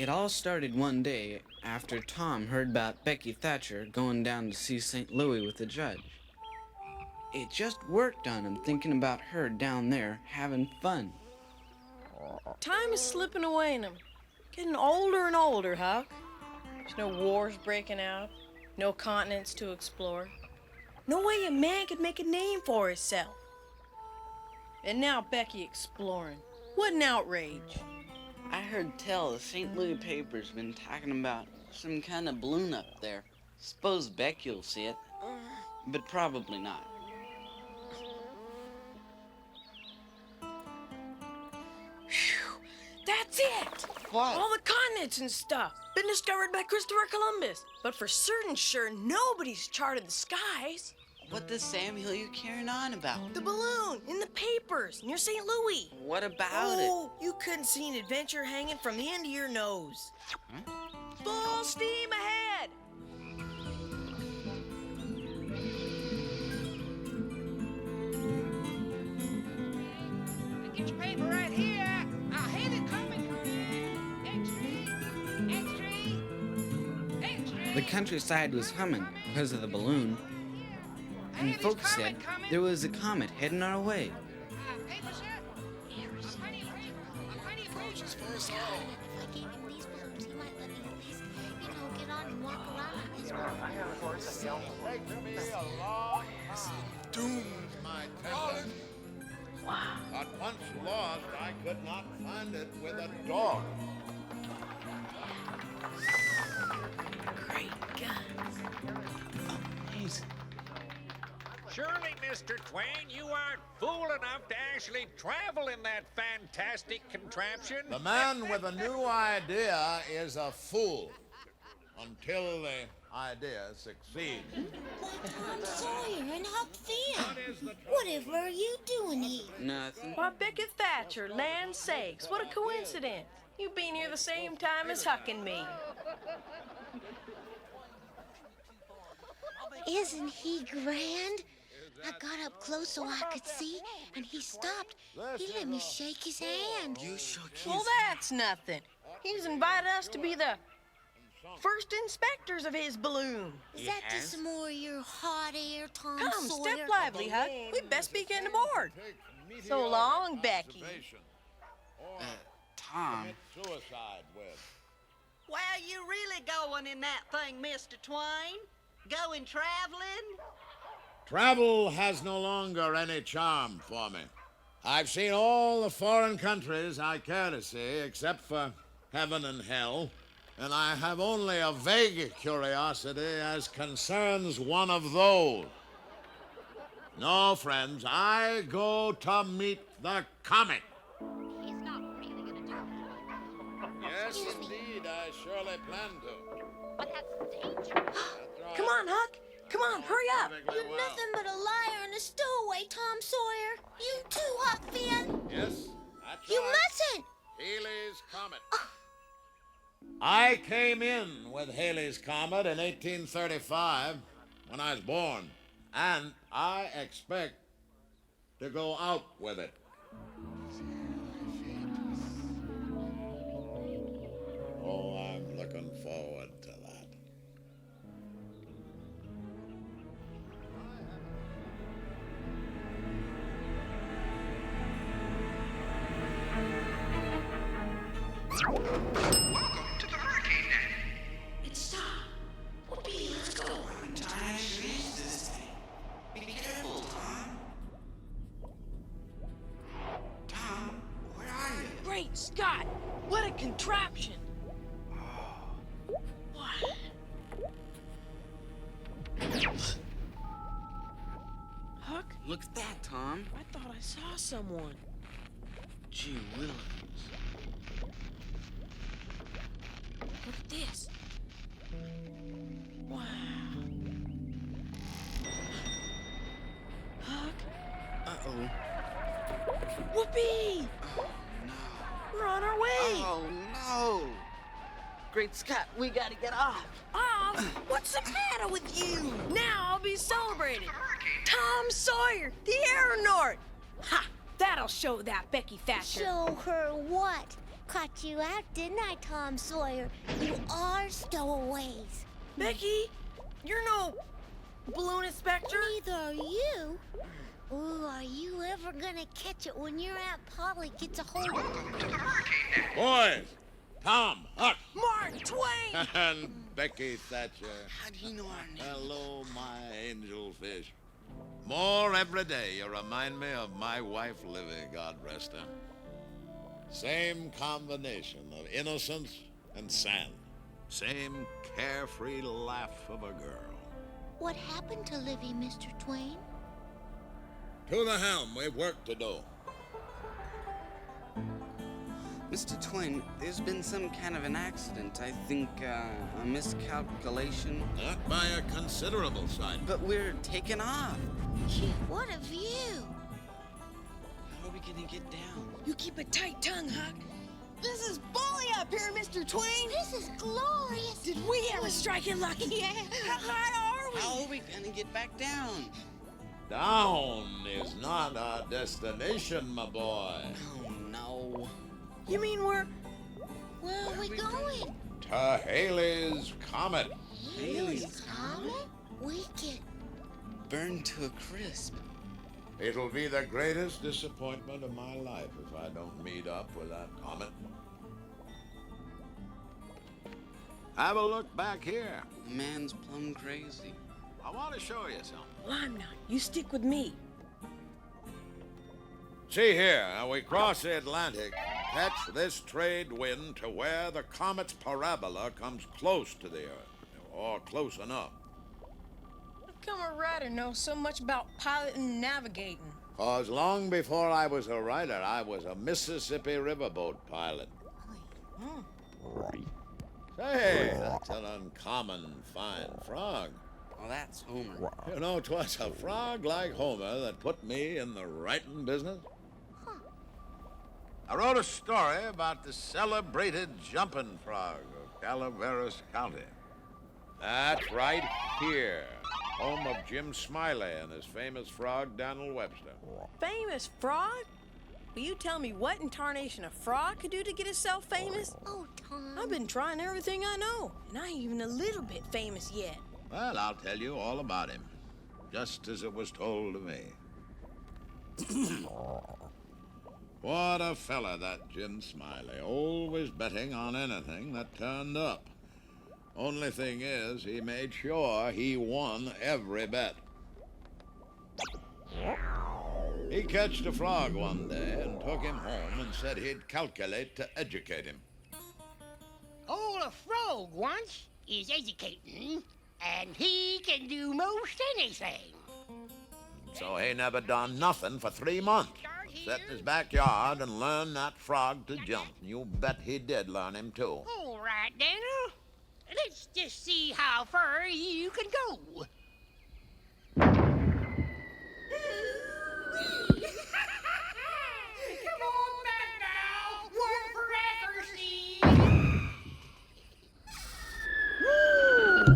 It all started one day after Tom heard about Becky Thatcher going down to see St. Louis with the judge. It just worked on him thinking about her down there having fun. Time is slipping away in him. Getting older and older, Huck. There's no wars breaking out, no continents to explore. No way a man could make a name for himself. And now Becky exploring. What an outrage. I heard tell the St. Louis paper's been talking about some kind of balloon up there. Suppose Becky'll see it, but probably not. Phew, that's it! What? All the continents and stuff. Been discovered by Christopher Columbus. But for certain sure, nobody's charted the skies. What the Samuel you carrying on about? The balloon in the papers near St. Louis. What about it? Oh, you couldn't see an adventure hanging from the end of your nose. Huh? Full steam ahead! Get your paper right here. I'll have it coming. Extra. The countryside was humming because of the balloon, and folks said there was a comet heading our way. Paper, sir? Plenty of room. If I gave him these balloons, he might let me at least, get on and walk around in his balloons. Take me a long doomed my talent. Wow. But once lost, I could not find it with a dog. Great guns. Amazing. Surely, Mr. Twain, you aren't fool enough to actually travel in that fantastic contraption. The man with a new idea is a fool until the idea succeeds. Why, Tom Sawyer and Huck Finn. Whatever are you doing here? Nothing. Why, Becky Thatcher, land sakes, what a coincidence. You being here the same time as Huck and me. Isn't he grand? I got up close so I could see, and he stopped. He let me shake his hand. You shook his... Well, that's nothing. He's invited us to be the first inspectors of his balloon. Is that just some more of your hot air, Tom Come, Sawyer? step lively, Huck. We'd best be getting aboard. So long, Becky. Tom. Suicide with. Well, you really going in that thing, Mr. Twain? Going traveling? Travel has no longer any charm for me. I've seen all the foreign countries I care to see, except for heaven and hell, and I have only a vague curiosity as concerns one of those. No, friends, I go to meet the Comet. He's not really gonna do it. Yes, indeed, I surely plan to. But that's dangerous. Come on, Huck. Come on, hurry up. You're nothing but a liar and a stowaway, Tom Sawyer. You too, Huck Finn. Yes, that's You right. mustn't. Halley's Comet. I came in with Halley's Comet in 1835 when I was born, and I expect to go out with it. Oh, I'm looking forward to that. Welcome to the hurricane net. It's stopped. Whoopee, let's go. Be careful, Tom. Tom, where are you? Great Scott! What a contraption! What? Huck? Look at that, Tom. I thought I saw someone. Gee willikers. Look at this. Wow. Huck? Uh-oh. Whoopee! Oh, no. We're on our way! Oh, no. Great Scott, we gotta get off. Off? What's the matter with you? Now I'll be celebrated. Tom Sawyer, the aeronaut! Ha! That'll show that Becky Thatcher. Show her what? caught you out, didn't I, Tom Sawyer? You are stowaways. Becky, you're no balloon inspector. Neither are you. Ooh, are you ever gonna catch it when your Aunt Polly gets a hold of it? Boys, Tom, Huck, Mark Twain! and Becky Thatcher. How do you know our name? Hello, my angel fish. More every day you remind me of my wife, Livy, God rest her. Same combination of innocence and sand. Same carefree laugh of a girl. What happened to Livy, Mr. Twain? To the helm, we've work to do. Mr. Twain, there's been some kind of an accident. I think a miscalculation. Not by a considerable sight. But we're taking off. Gee, what a view. How are we gonna get down? You keep a tight tongue, Huck. This is bully up here, Mr. Twain. This is glorious. Did we ever strike it lucky? Yeah. How high are we? How are we gonna get back down? Down is not our destination, my boy. Oh, no. You mean we're... Where are we going? To Halley's Comet. Halley's Comet? We get... burned to a crisp. It'll be the greatest disappointment of my life if I don't meet up with that comet. Have a look back here. Man's plumb crazy. I want to show you something. Well, I'm not. You stick with me. See here, we cross the Atlantic, catch this trade wind to where the comet's parabola comes close to the Earth, or close enough. How come a writer knows so much about piloting and navigating? 'Cause long before I was a writer, I was a Mississippi riverboat pilot. Say, that's an uncommon fine frog. Oh, that's Homer. You know, 'twas a frog like Homer that put me in the writing business. I wrote a story about the celebrated jumping frog of Calaveras County. That's right here, home of Jim Smiley and his famous frog, Daniel Webster. Famous frog? Will you tell me what in tarnation a frog could do to get itself famous? Oh, Tom. I've been trying everything I know, and I ain't even a little bit famous yet. Well, I'll tell you all about him, just as it was told to me. What a fella, that Jim Smiley, always betting on anything that turned up. Only thing is, he made sure he won every bet. He catched a frog one day and took him home and said he'd calculate to educate him. All a frog wants is educating, and he can do most anything. So he never done nothing for 3 months. Sit in his backyard and learn that frog to jump. You bet he did learn him, too. All right, Daniel. Let's just see how far you can go. Come on back now. One for accuracy.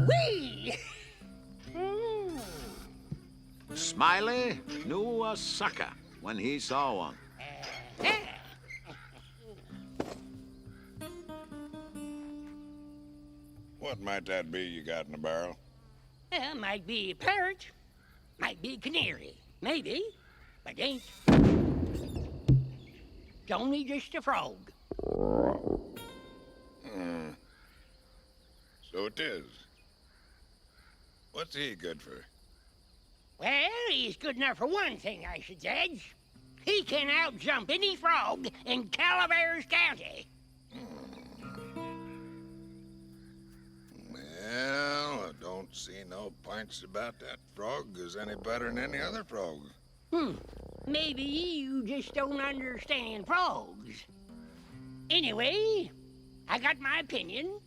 Woo-wee! Smiley knew a sucker when he saw one. What might that be you got in the barrel? Might be a parrot, might be a canary, maybe, but ain't. It's only just a frog. So it is. What's he good for? Well, he's good enough for one thing, I should judge. He can outjump any frog in Calaveras County. Well, I don't see no points about that frog is any better than any other frog. Maybe you just don't understand frogs. Anyway, I got my opinion,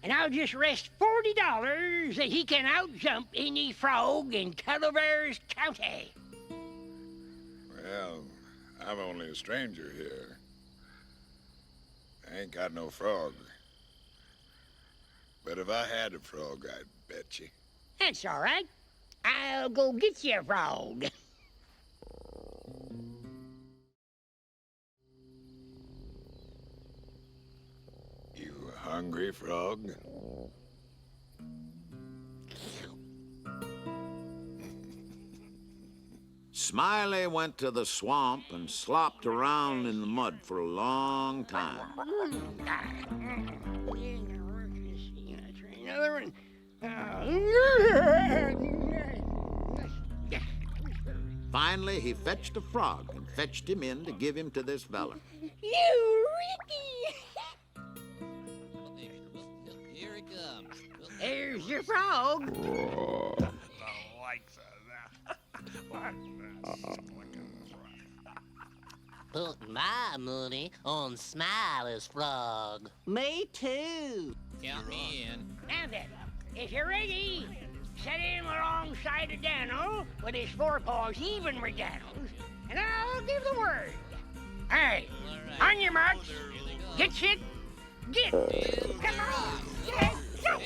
and I'll just rest $40 that he can outjump any frog in Calaveras County. Well, I'm only a stranger here. I ain't got no frog. But if I had a frog, I'd bet you. That's all right. I'll go get you a frog. hungry, Frog? Smiley went to the swamp and slopped around in the mud for a long time. Another one. Finally, he fetched a frog and fetched him in to give him to this fella. You, Ricky! Here it comes. There's your frog. Put my money on Smiley's frog. Me too. Count me in. Now then, if you're ready, set him alongside of Daniel with his forepaws even with Daniel's, and I'll give the word. All right, on your marks, get set, get. Come on, get, jump.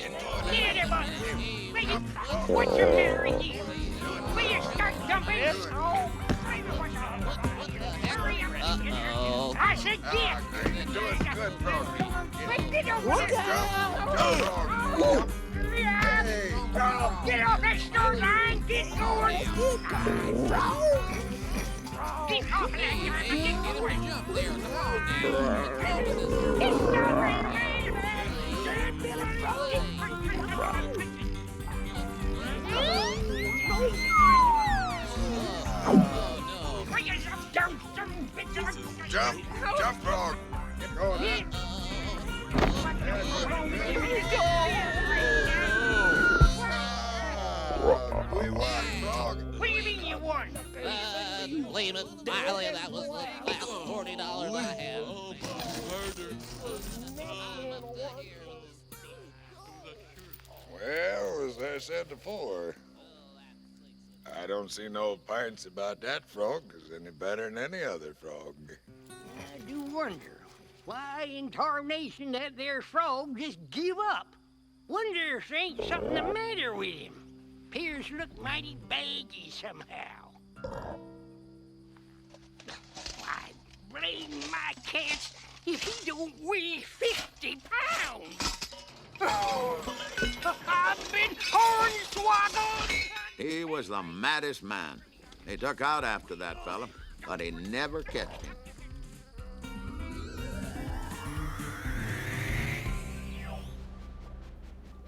Get there, boy. Will you, what's your matter with you? Will you start jumping? Oh, hurry up. Uh-oh. I said get. You're doing good, Frog. Look out! Hey, get off that store line! Get going! Get off of that yard! Get going! Jump there. Come on now. It's not right, Jump, Frog. Get going. We won, Frog. What do you mean you won? Leave it, Smiley. That was the last $40 I had. Well, as I said before, I don't see no pints about that frog is any better than any other frog. I do wonder why in tarnation that there frog just give up. Wonder if there ain't something the matter with him. Appears look mighty baggy somehow. Why, blame my cats if he don't weigh 50 pounds. Oh, I've been hornswoggled. He was the maddest man. He took out after that fella, but he never catched him.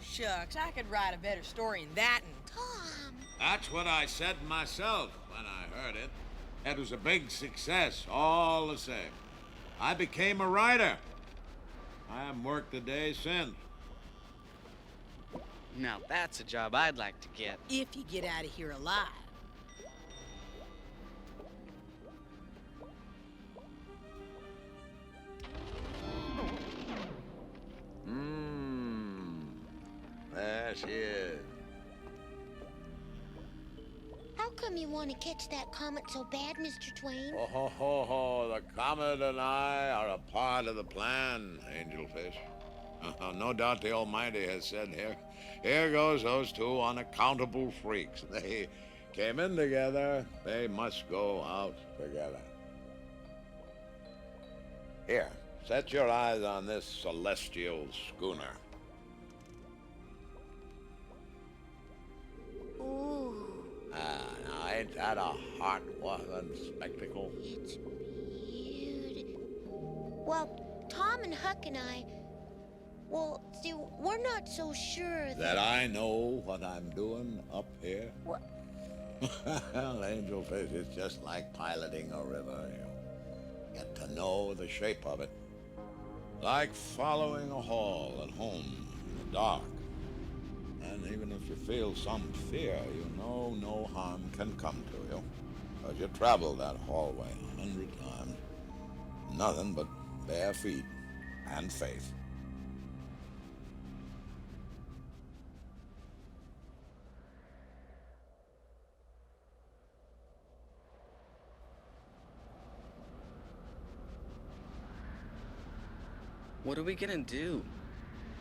Shucks, I could write a better story than that one. Tom! That's what I said myself when I heard it. It was a big success, all the same. I became a writer. I haven't worked a day since. Now that's a job I'd like to get. If you get out of here alive. There she is. How come you want to catch that comet so bad, Mr. Twain? Oh, ho, ho, ho. The Comet and I are a part of the plan, Angelfish. No doubt the Almighty has said, here goes those two unaccountable freaks. They came in together. They must go out together. Here, set your eyes on this celestial schooner. Ooh, Now, ain't that a heart-warming spectacle? it's beautiful. Well, Tom and Huck and I, well, see, we're not so sure That I know what I'm doing up here? What? Well, Angelfish, it's just like piloting a river. You get to know the shape of it. Like following a hall at home in the dark. And even if you feel some fear, you know no harm can come to you. Because you traveled that hallway 100 times. Nothing but bare feet and faith. What are we gonna do?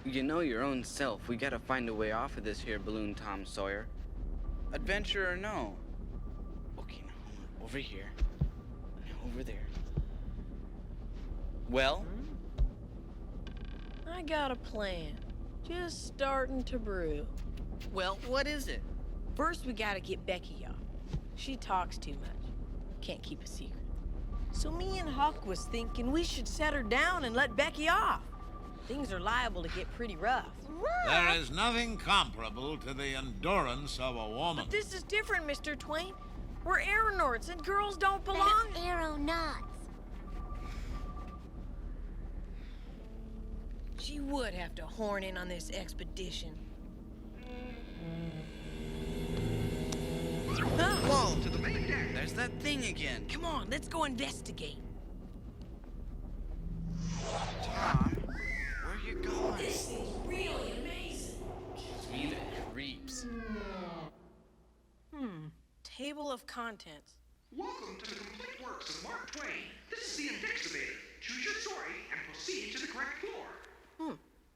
You know your own self. We gotta find a way off of this here balloon, Tom Sawyer. Adventure or no? Okay, now over here. Now over there. Well? I I got a plan. Just starting to brew. Well, what is it? First, we gotta get Becky off. She talks too much. Can't keep a secret. So me and Huck was thinking we should set her down and let Becky off. Things are liable to get pretty rough. There is nothing comparable to the endurance of a woman. But this is different, Mr. Twain. We're aeronauts and girls don't belong. Aeronauts. She would have to horn in on this expedition. Whoa! To the main deck. There's that thing again. Come on, let's go investigate. Tom, where are you going? This thing's really amazing. Gives me the creeps. Table of contents. Welcome to the complete works of Mark Twain. This is the Indextivator. Choose your story and proceed to the correct floor.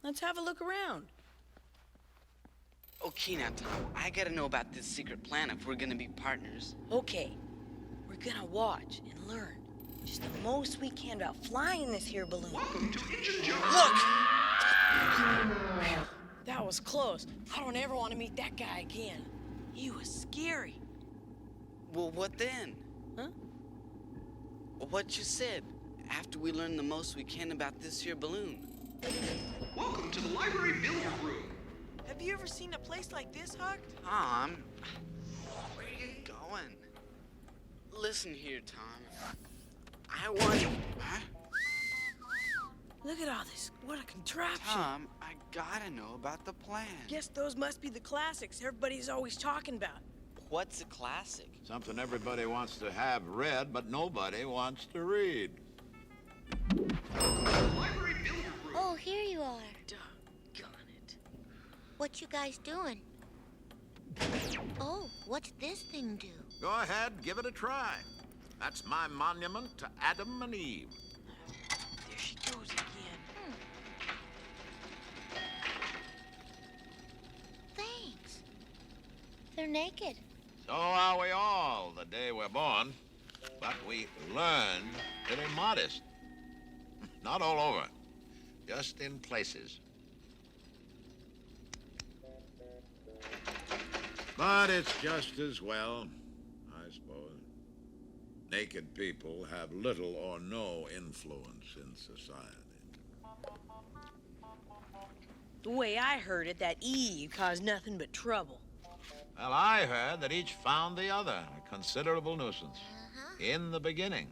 Let's have a look around. Okay, now, Tom, I gotta know about this secret plan if we're gonna be partners. Okay, we're gonna watch and learn just the most we can about flying this here balloon. Welcome to Engine Joe. Look! That was close. I don't ever want to meet that guy again. He was scary. Well, what then? Huh? What you said, after we learn the most we can about this here balloon. Welcome to the library billiard room. Have you ever seen a place like this, Huck? Tom, where are you going? Listen here, Tom. I want... Huh? Look at all this. What a contraption. Tom, I gotta know about the plan. Guess those must be the classics everybody's always talking about. What's a classic? Something everybody wants to have read, but nobody wants to read. Library billiard room. Oh, here you are. Doggone it. What you guys doing? Oh, what's this thing do? Go ahead, give it a try. That's my monument to Adam and Eve. There she goes again. Thanks. They're naked. So are we all the day we're born, but we learn to be modest. Not all over, just in places. But it's just as well, I suppose. Naked people have little or no influence in society. The way I heard it, that Eve caused nothing but trouble. Well, I heard that each found the other a considerable nuisance in the beginning.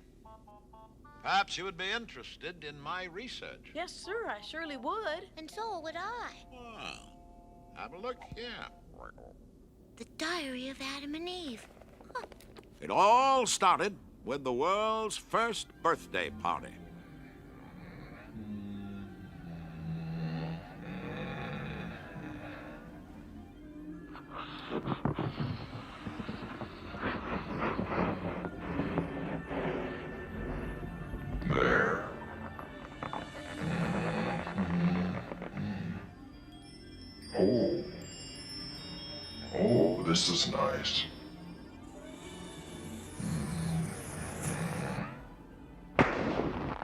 Perhaps you would be interested in my research. Yes, sir, I surely would. And so would I. Well, have a look here. The Diary of Adam and Eve. Huh. It all started with the world's first birthday party. There. Oh. Oh, this is nice.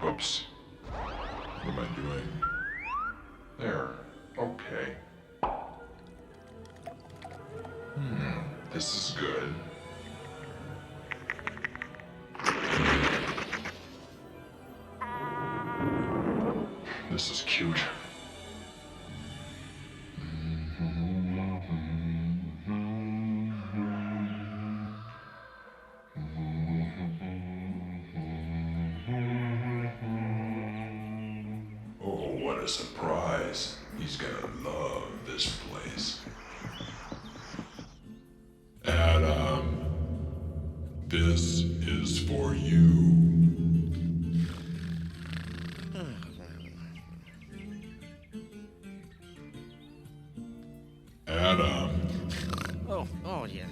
Oops. What am I doing? There. Okay. This is good. This is cute. Oh, what a surprise. He's gonna love this place. Adam, this is for you. Adam. Oh, yeah.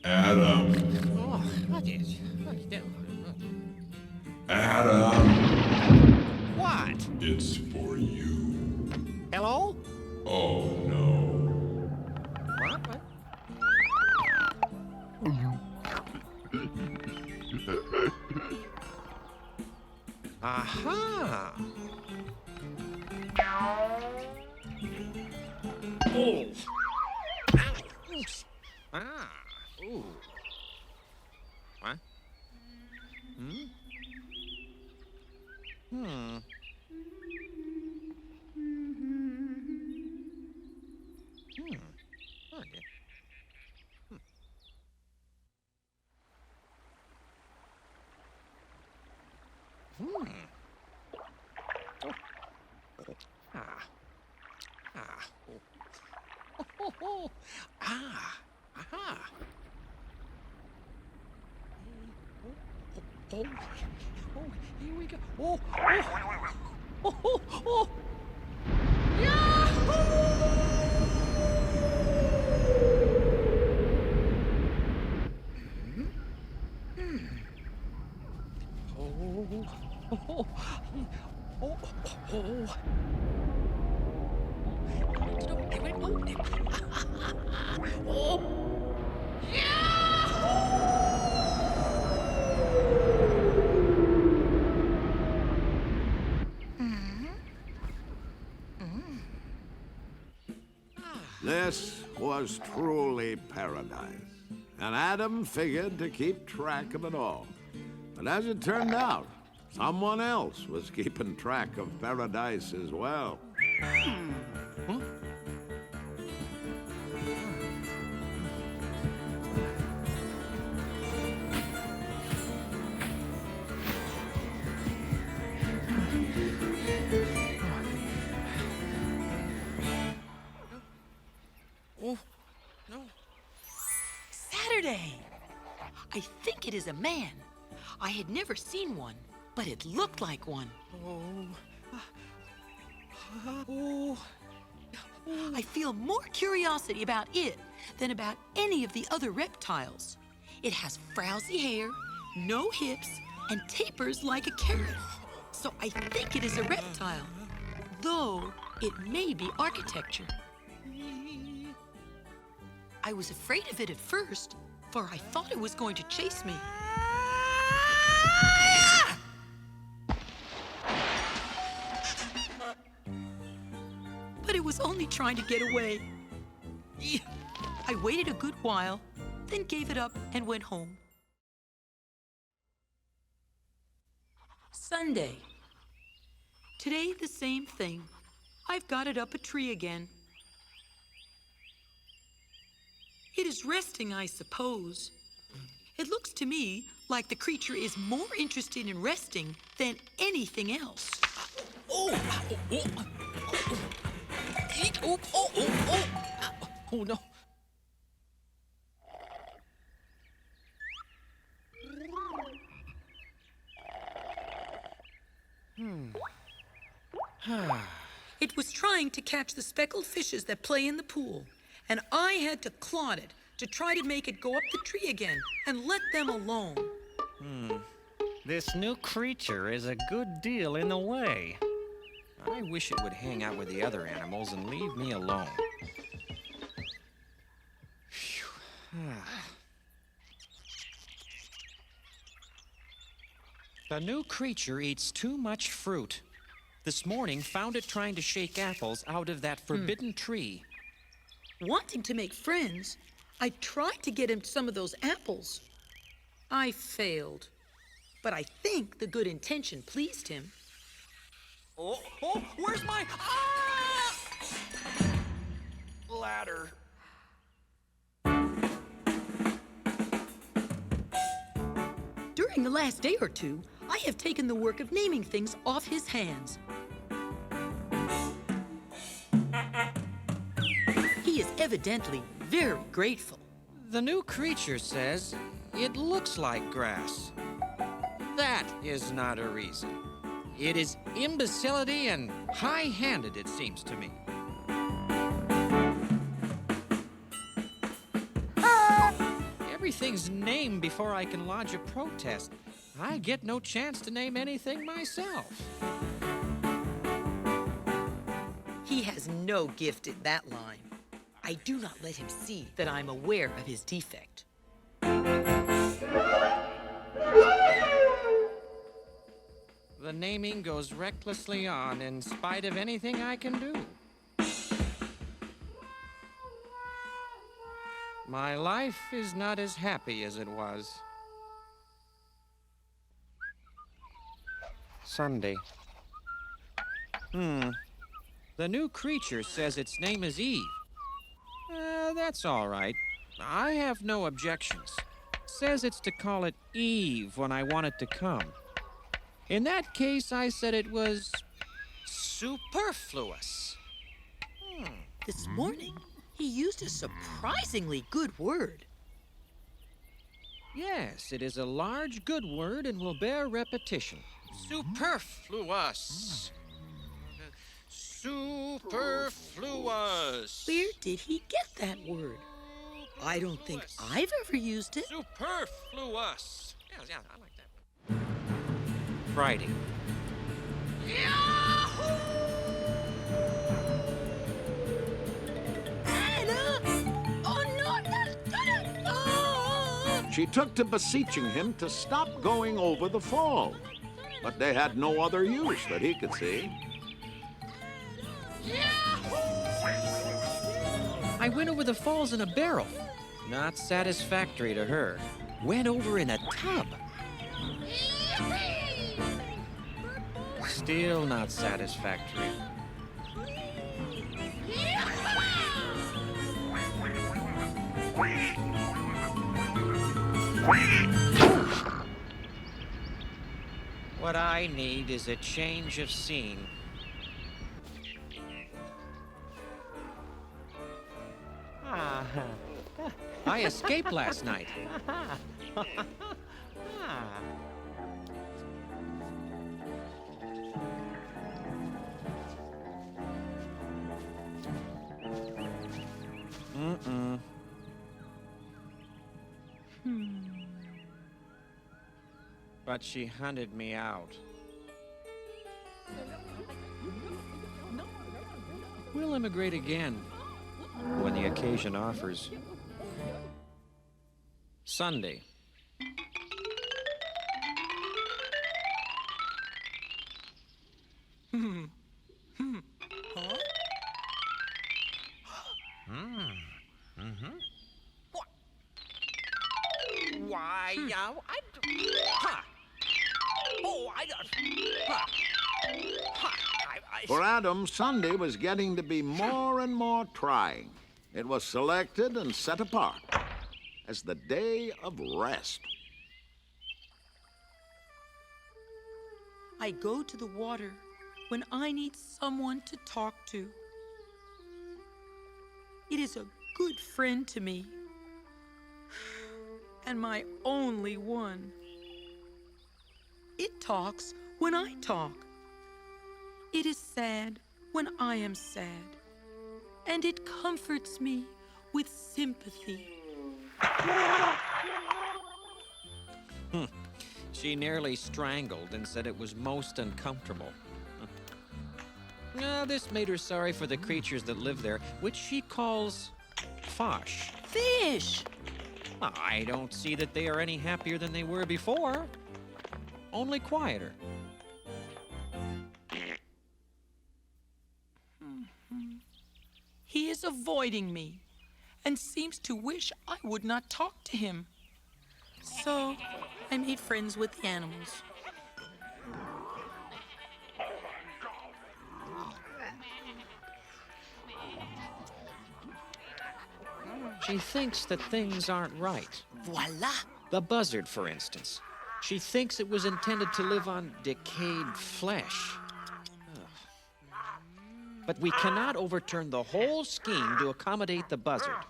Adam. Oh, what is? Adam. What? It's for you. Hello? Oh, no. What? Aha! Oh! Oops. Ah! Ooh. What? Hmm? Hmm. Oh, dear. Hmm. Oh. Ah. Ah. Oh. Oh, oh, oh. Ah. Aha. Oh, oh, oh, here we go. Oh, oh, oh, oh, oh. Oh, oh, oh. This was truly paradise, and Adam figured to keep track of it all. But as it turned out, someone else was keeping track of paradise as well. Huh? Oh, no. Saturday! I think it is a man. I had never seen one, but it looked like one. I feel more curiosity about it than about any of the other reptiles. It has frowsy hair, no hips, and tapers like a carrot. So I think it is a reptile, though it may be architecture. I was afraid of it at first, for I thought it was going to chase me. But it was only trying to get away. I waited a good while, then gave it up and went home. Sunday. Today, the same thing. I've got it up a tree again. It is resting, I suppose. It looks to me like the creature is more interested in resting than anything else. Oh, oh, oh, oh, oh, oh, oh, no. It was trying to catch the speckled fishes that play in the pool, and I had to clod it to try to make it go up the tree again and let them alone. This new creature is a good deal in the way. I wish it would hang out with the other animals and leave me alone. The new creature eats too much fruit. This morning, found it trying to shake apples out of that forbidden tree. Wanting to make friends, I tried to get him some of those apples. I failed, but I think the good intention pleased him. Oh, where's my ladder? During the last day or two, I have taken the work of naming things off his hands. He is evidently very grateful. The new creature says it looks like grass. That is not a reason. It is imbecility and high-handed, it seems to me. Everything's named before I can lodge a protest. I get no chance to name anything myself. He has no gift in that line. I do not let him see that I'm aware of his defect. The naming goes recklessly on in spite of anything I can do. My life is not as happy as it was. Sunday. The new creature says its name is Eve. That's all right. I have no objections. Says it's to call it Eve when I want it to come. In that case, I said it was superfluous. This morning, he used a surprisingly good word. Yes, it is a large, good word and will bear repetition. Superfluous. Superfluous. Where did he get that word? I don't think I've ever used it. Superfluous. Yeah, I like that. Friday. She took to beseeching him to stop going over the fall, but they had no other use that he could see. I went over the falls in a barrel. Not satisfactory to her. Went over in a tub. Still not satisfactory. What I need is a change of scene. I escaped last night. But she hunted me out. We'll immigrate again when the occasion offers. Sunday. For Adam, Sunday was getting to be more and more trying. It was selected and set apart as the day of rest. I go to the water when I need someone to talk to. It is a good friend to me, and my only one. It talks when I talk. It is sad when I am sad, and it comforts me with sympathy. She nearly strangled and said it was most uncomfortable. This made her sorry for the creatures that live there, which she calls fosh. Fish! I don't see that they are any happier than they were before. Only quieter. He is avoiding me and seems to wish I would not talk to him. So I made friends with the animals. She thinks that things aren't right. Voila! The buzzard, for instance. She thinks it was intended to live on decayed flesh. But we cannot overturn the whole scheme to accommodate the buzzard.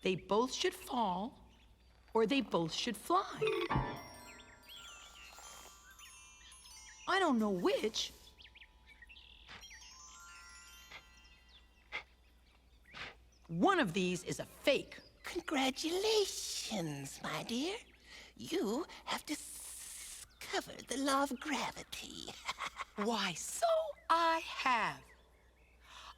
They both should fall, or they both should fly. I don't know which. One of these is a fake. Congratulations, my dear. You have discovered the law of gravity. Why, so I have.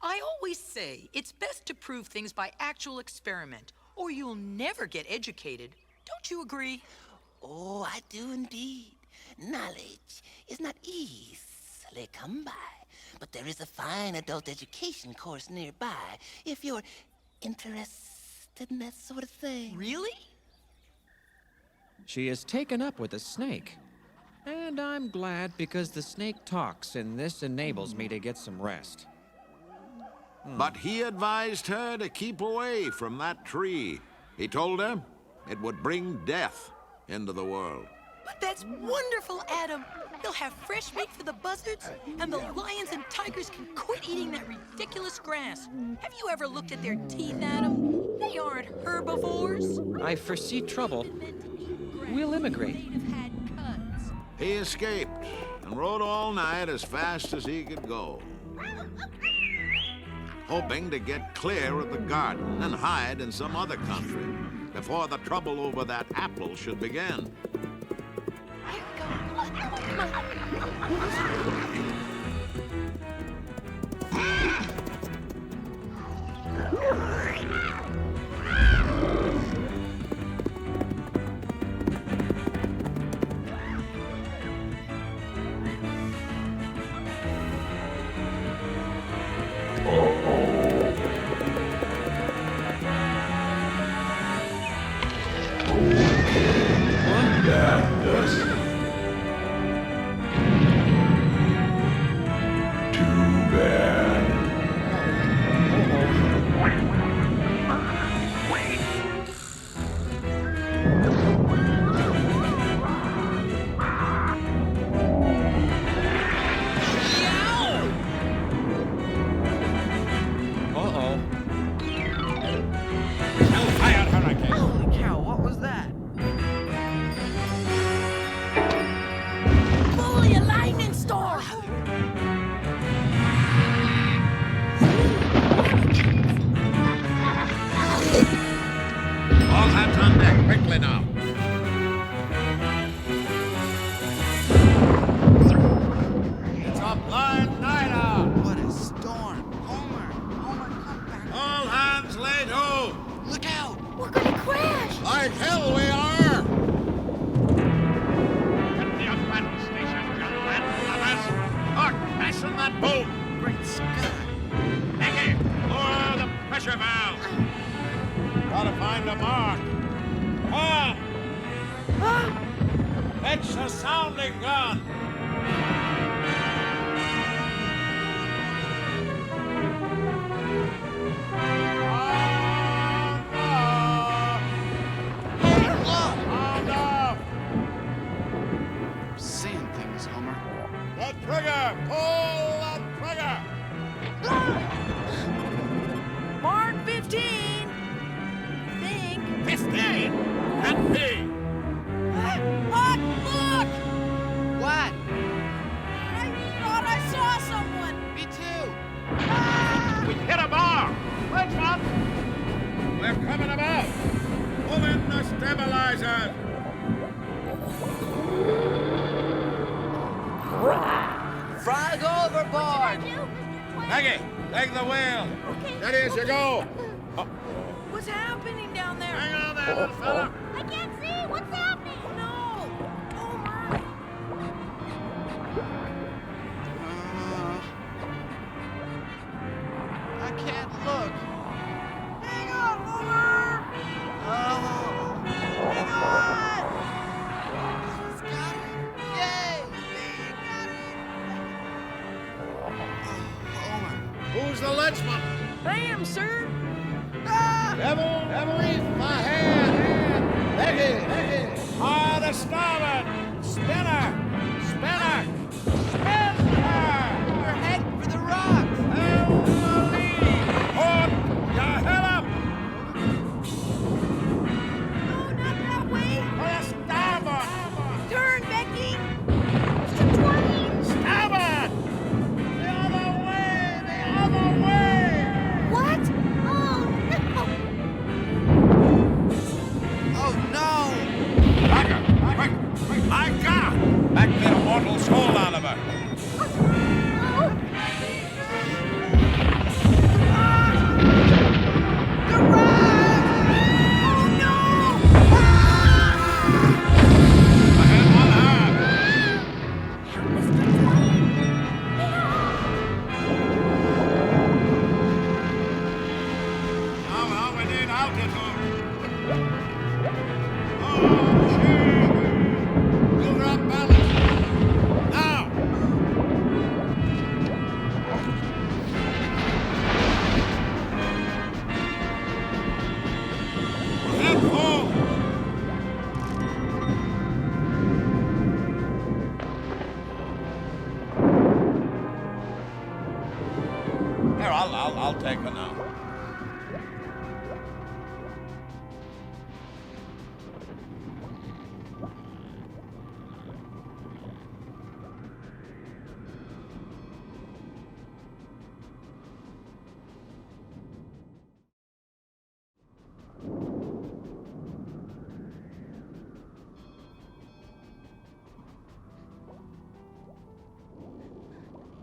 I always say it's best to prove things by actual experiment, or you'll never get educated. Don't you agree? Oh, I do indeed. Knowledge is not easily come by, but there is a fine adult education course nearby if you're interested in that sort of thing. Really? She is taken up with a snake. And I'm glad because the snake talks, and this enables me to get some rest. But he advised her to keep away from that tree. He told her it would bring death into the world. But that's wonderful, Adam. They'll have fresh meat for the buzzards, and the lions and tigers can quit eating that ridiculous grass. Have you ever looked at their teeth, Adam? They aren't herbivores. I foresee trouble. We'll immigrate. He escaped and rode all night as fast as he could go, hoping to get clear of the garden and hide in some other country before the trouble over that apple should begin. Frog overboard! Becky, take the wheel. Steady as you go. What's happening down there? Hang on there, little fella. I can't see. What's happening? No! Homer! I can't look. Hang on, Homer! Oh. Hang on! He's got it. Yay! He got it. Homer. Who's the leadsman? I am, sir. Devil, reef my hand. Becky. Hard to starboard. Spinner. We're heading for the rocks. Port your head up. No, not that way. For the starboard. Turn, Becky. Starboard. The other way. What? Oh, no. Oh no! Quick! My God! Back that immortal soul out of her. The rocks! Oh no! I'll take her now.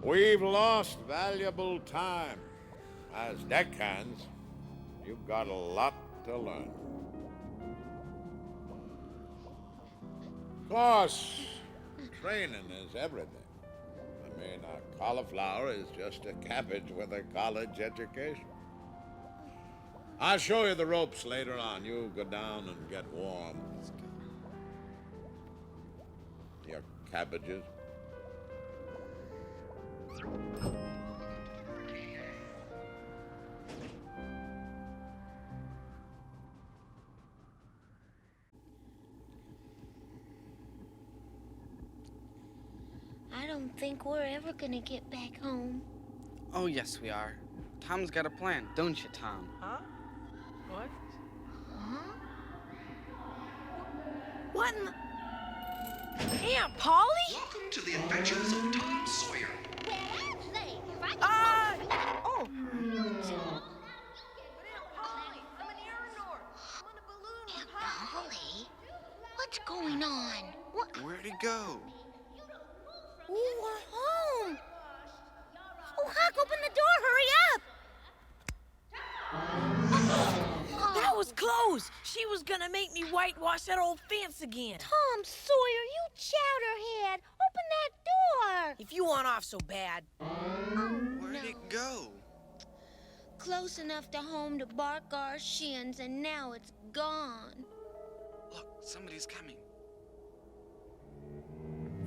We've lost valuable time. As deckhands, you've got a lot to learn. Of course, training is everything. I mean, a cauliflower is just a cabbage with a college education. I'll show you the ropes later on. You go down and get warm. Your cabbages. I don't think we're ever gonna get back home. Oh, yes, we are. Tom's got a plan, don't you, Tom? Huh? What? Huh? What in the... Aunt Polly? Welcome to the adventures of Tom Sawyer. Oh! Aunt Polly? What's going on? What? Where'd he go? Oh, we're home. Oh, Huck, open the door. Hurry up. That was close. She was gonna make me whitewash that old fence again. Tom Sawyer, you chowderhead. Open that door. If you want off so bad. Where'd it go? Close enough to home to bark our shins, and now it's gone. Look, somebody's coming.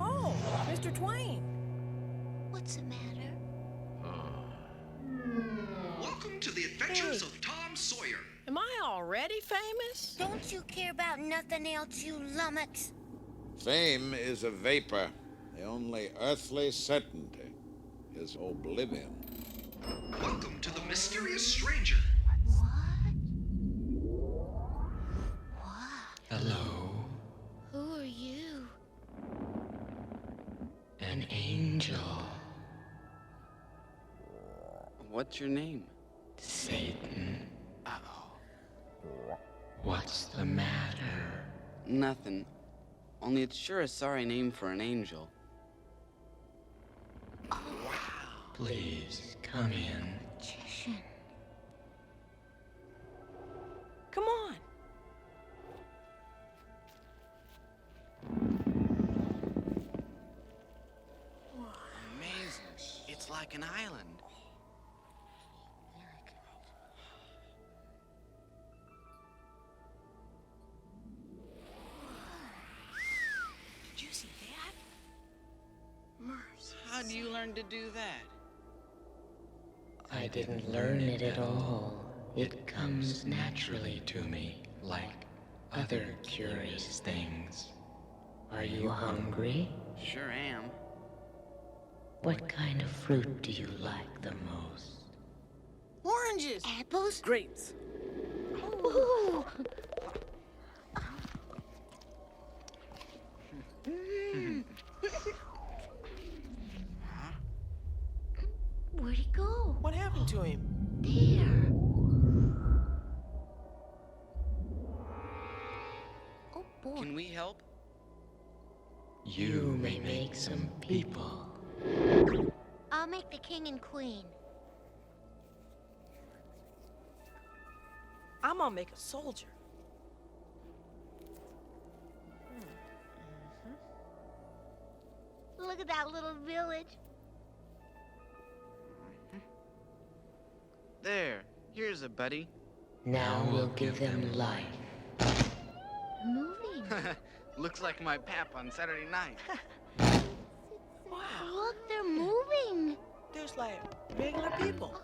Oh, Mr. Twain. What's the matter? Welcome to the adventures of Tom Sawyer. Am I already famous? Don't you care about nothing else, you lummox? Fame is a vapor. The only earthly certainty is oblivion. Welcome to the mysterious stranger. Hello, Who are you? an angel. What's your name? Satan, Uh-oh. what's the matter? Nothing. Only it's sure a sorry name for an angel. Please, come in. Magician. Come on. Amazing. It's like an island. Did you see that? Mercy. How do you learn to do that? I didn't learn it at all. It comes naturally to me, like other curious things. Are you hungry? Sure am. What kind of fruit do you like the most? Oranges. Apples? Grapes. Ooh. Where'd he go? What happened to him? There. Oh, boy. Can we help? You may make some people. I'll make the king and queen. I'm gonna make a soldier. Look at that little village. There. Here's a buddy. Now we'll give them life. Moving. Looks like my pap on Saturday night. Wow. Look, they're moving. There's like regular people.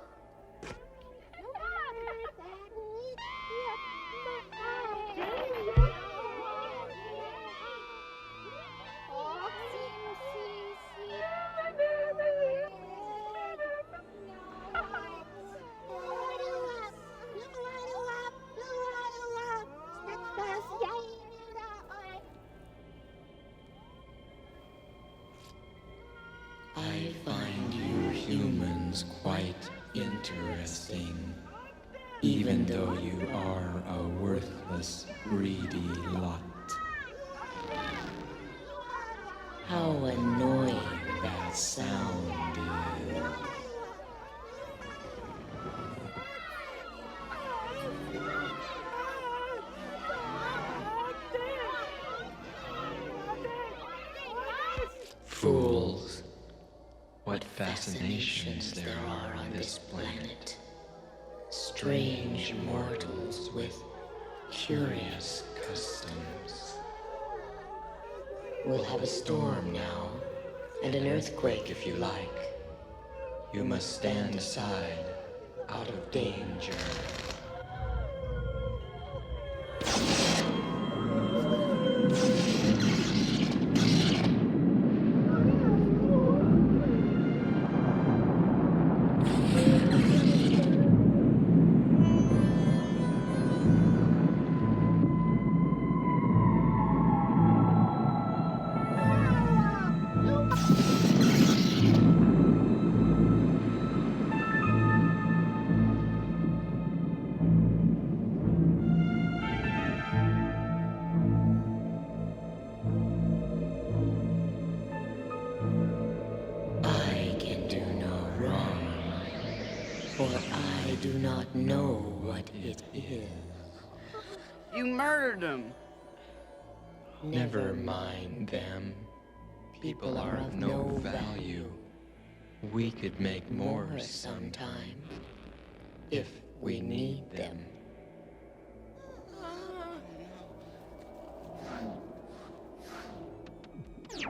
seems quite interesting, even though you are a worthless, greedy lot. How annoying that sound is. Fools. What fascinations there are on this planet. Strange mortals with curious customs. We'll have a storm now, and an earthquake if you like. You must stand aside, out of danger. For I do not know what it is. You murdered him. Never mind them. People are of no value. We could make more sometime, if we need them.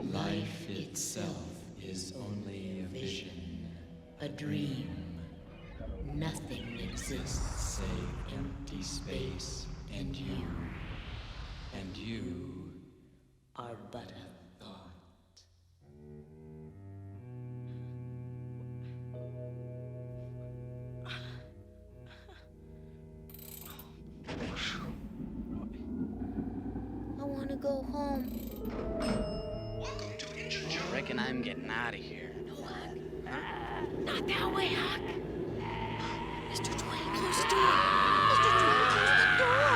Life itself is only a vision, a dream. Nothing exists save empty space, and you are but a thought. I want to go home. I reckon I'm getting out of here. Not that way, Huck. Mr. Twain, close the door. Mr. Twain, close the door.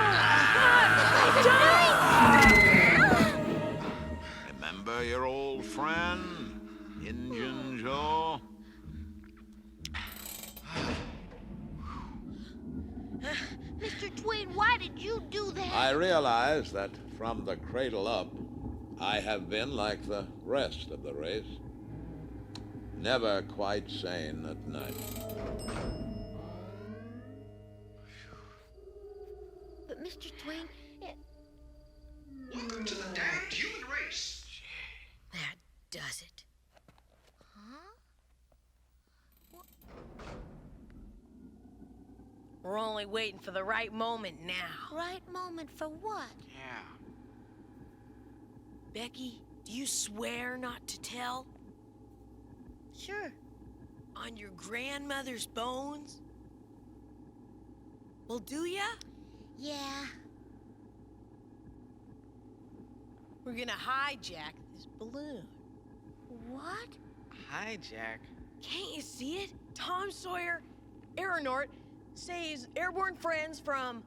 I'm dying. Remember your old friend, Injun Joe? Mr. Twain, why did you do that? I realize that from the cradle up, I have been like the rest of the race. Never quite sane at night. But Mr. Twain, Welcome to the damned human race. That does it. We're only waiting for the right moment now. Right moment for what? Yeah. Becky, do you swear not to tell? Sure. On your grandmother's bones? Well, do ya? Yeah. We're gonna hijack this balloon. What? Hijack? Can't you see it? Tom Sawyer, aeronaut, saves airborne friends from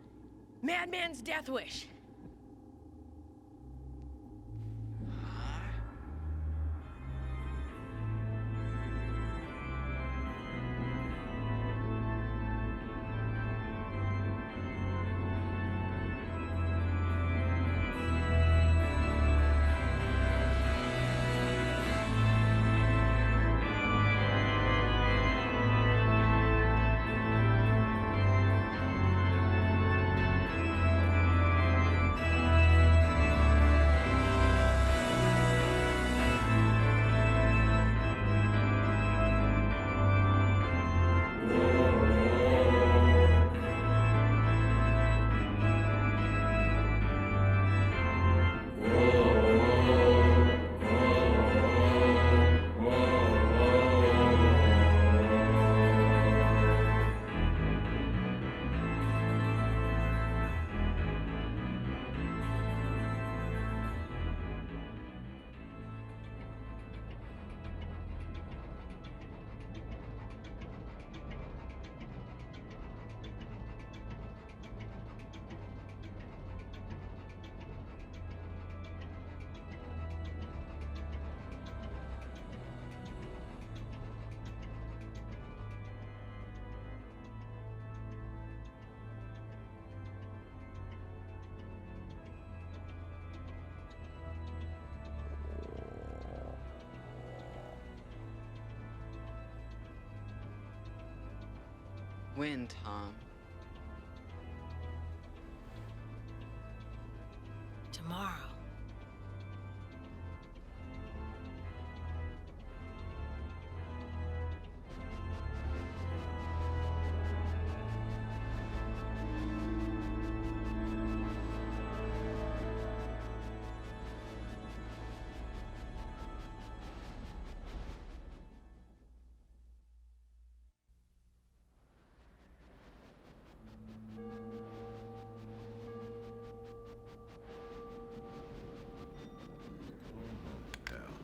Madman's Death Wish. When, Tom? Tomorrow.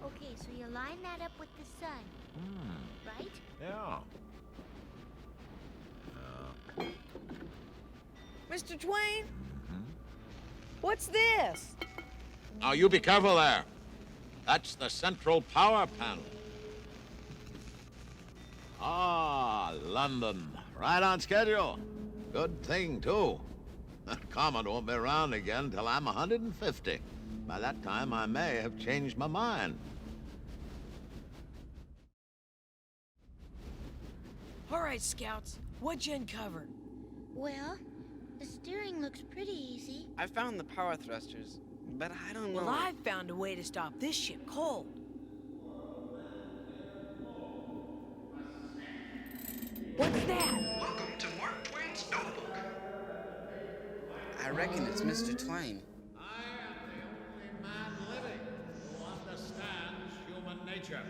Okay, so you line that up with the sun, right? Yeah. Mr. Twain? What's this? Now, you be careful there. That's the central power panel. Ah, London. Right on schedule. Good thing, too. Comet won't be around again till I'm 150. By that time, I may have changed my mind. All right, Scouts. What'd you uncover? Well, the steering looks pretty easy. I found the power thrusters, but I don't know. Well, I've found a way to stop this ship cold. What's that? Welcome to Mark Twain's notebook. I reckon it's Mr. Twain. I am the only man living who understands human nature.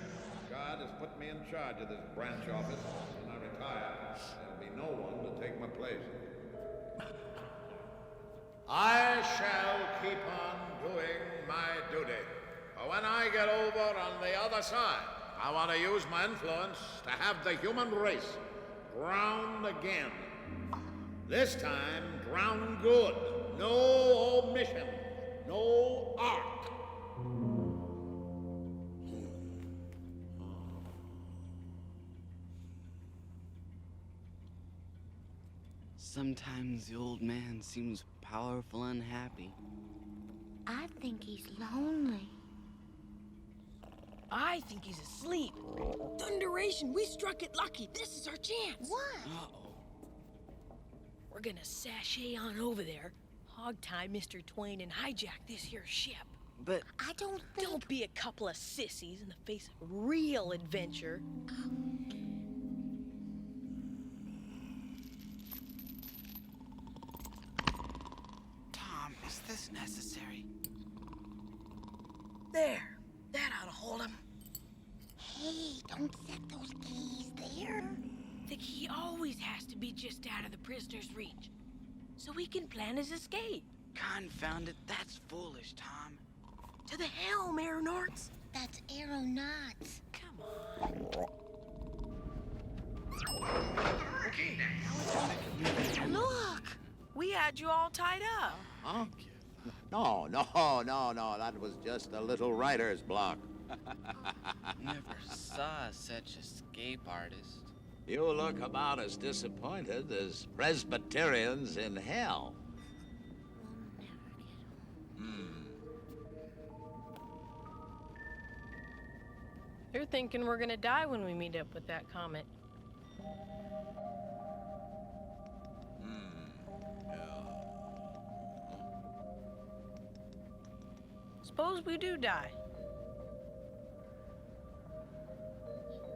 God has put me in charge of this branch office. When I retire, there'll be no one to take my place. I shall keep on doing my duty. But when I get over on the other side, I want to use my influence to have the human race drowned again. This time, drowned good. No omission. No arc. Sometimes the old man seems powerful unhappy. I think he's lonely. I think he's asleep. Thunderation, we struck it lucky. This is our chance. What? Uh-oh. We're gonna sashay on over there, hog-tie Mr. Twain, and hijack this here ship. But I don't think... Don't be a couple of sissies in the face of real adventure. Tom, is this necessary? There. That ought to hold him. Hey, don't set those keys there. The key always has to be just out of the prisoner's reach, so he can plan his escape. Confound it, that's foolish, Tom. To the helm, aeronauts. That's aeronauts. Come on. Look! We had you all tied up. Huh? No, that was just a little writer's block. Never saw such escape artist. You look about as disappointed as Presbyterians in hell. You're thinking we're gonna die when we meet up with that comet. Suppose we do die.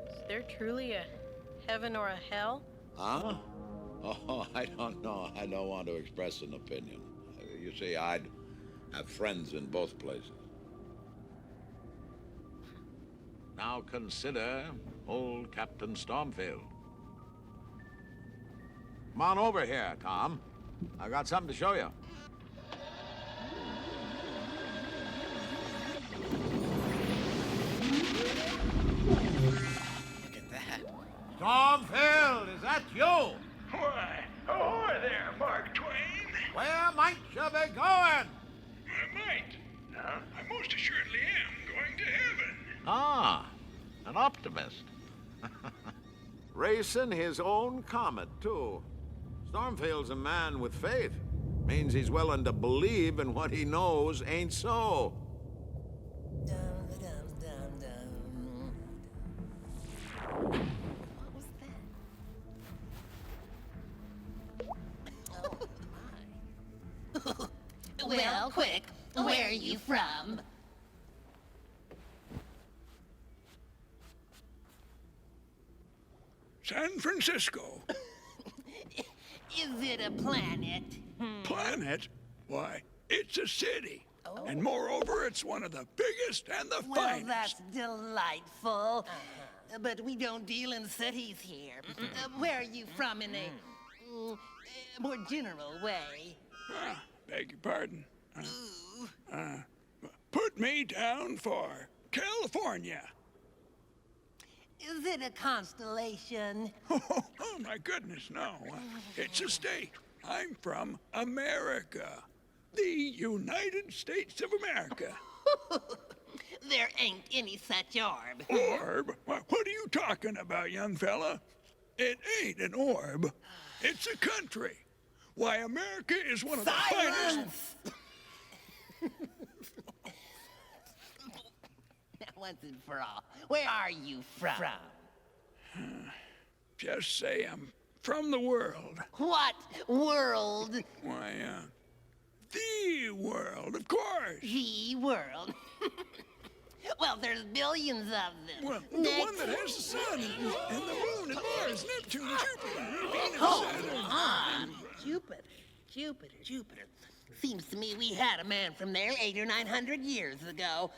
Is there truly a heaven or a hell? Huh? Oh, I don't know. I don't want to express an opinion. You see, I'd have friends in both places. Now consider old Captain Stormfield. Come on over here, Tom. I got something to show you. Look at that. Stormfield, is that you? Why, ahoy there, Mark Twain. Where might you be going? I might. I most assuredly am going to heaven. Ah, an optimist. Racing his own comet, too. Stormfield's a man with faith. Means he's willing to believe in what he knows ain't so. What was that? Well, quick, where are you from? San Francisco. Is it a planet? Planet? Why, it's a city. And moreover, it's one of the biggest and the Well, finest. that's delightful. But we don't deal in cities here. Where are you from in a more general way? Beg your pardon. Put me down for California. Is it a constellation? Oh, my goodness, no. It's a state. I'm from America. The United States of America. There ain't any such orb. Orb? What are you talking about, young fella? It ain't an orb. It's a country. Why, America is one of the finest... Once and for all, where are you from? Just say I'm from the world. What world? Why, the world, of course. The world. Well, there's billions of them. Well, the one that has the sun and the moon and Mars, Neptune, Jupiter, Venus, Saturn. Jupiter. Seems to me we had a man from there 800 or 900 years ago.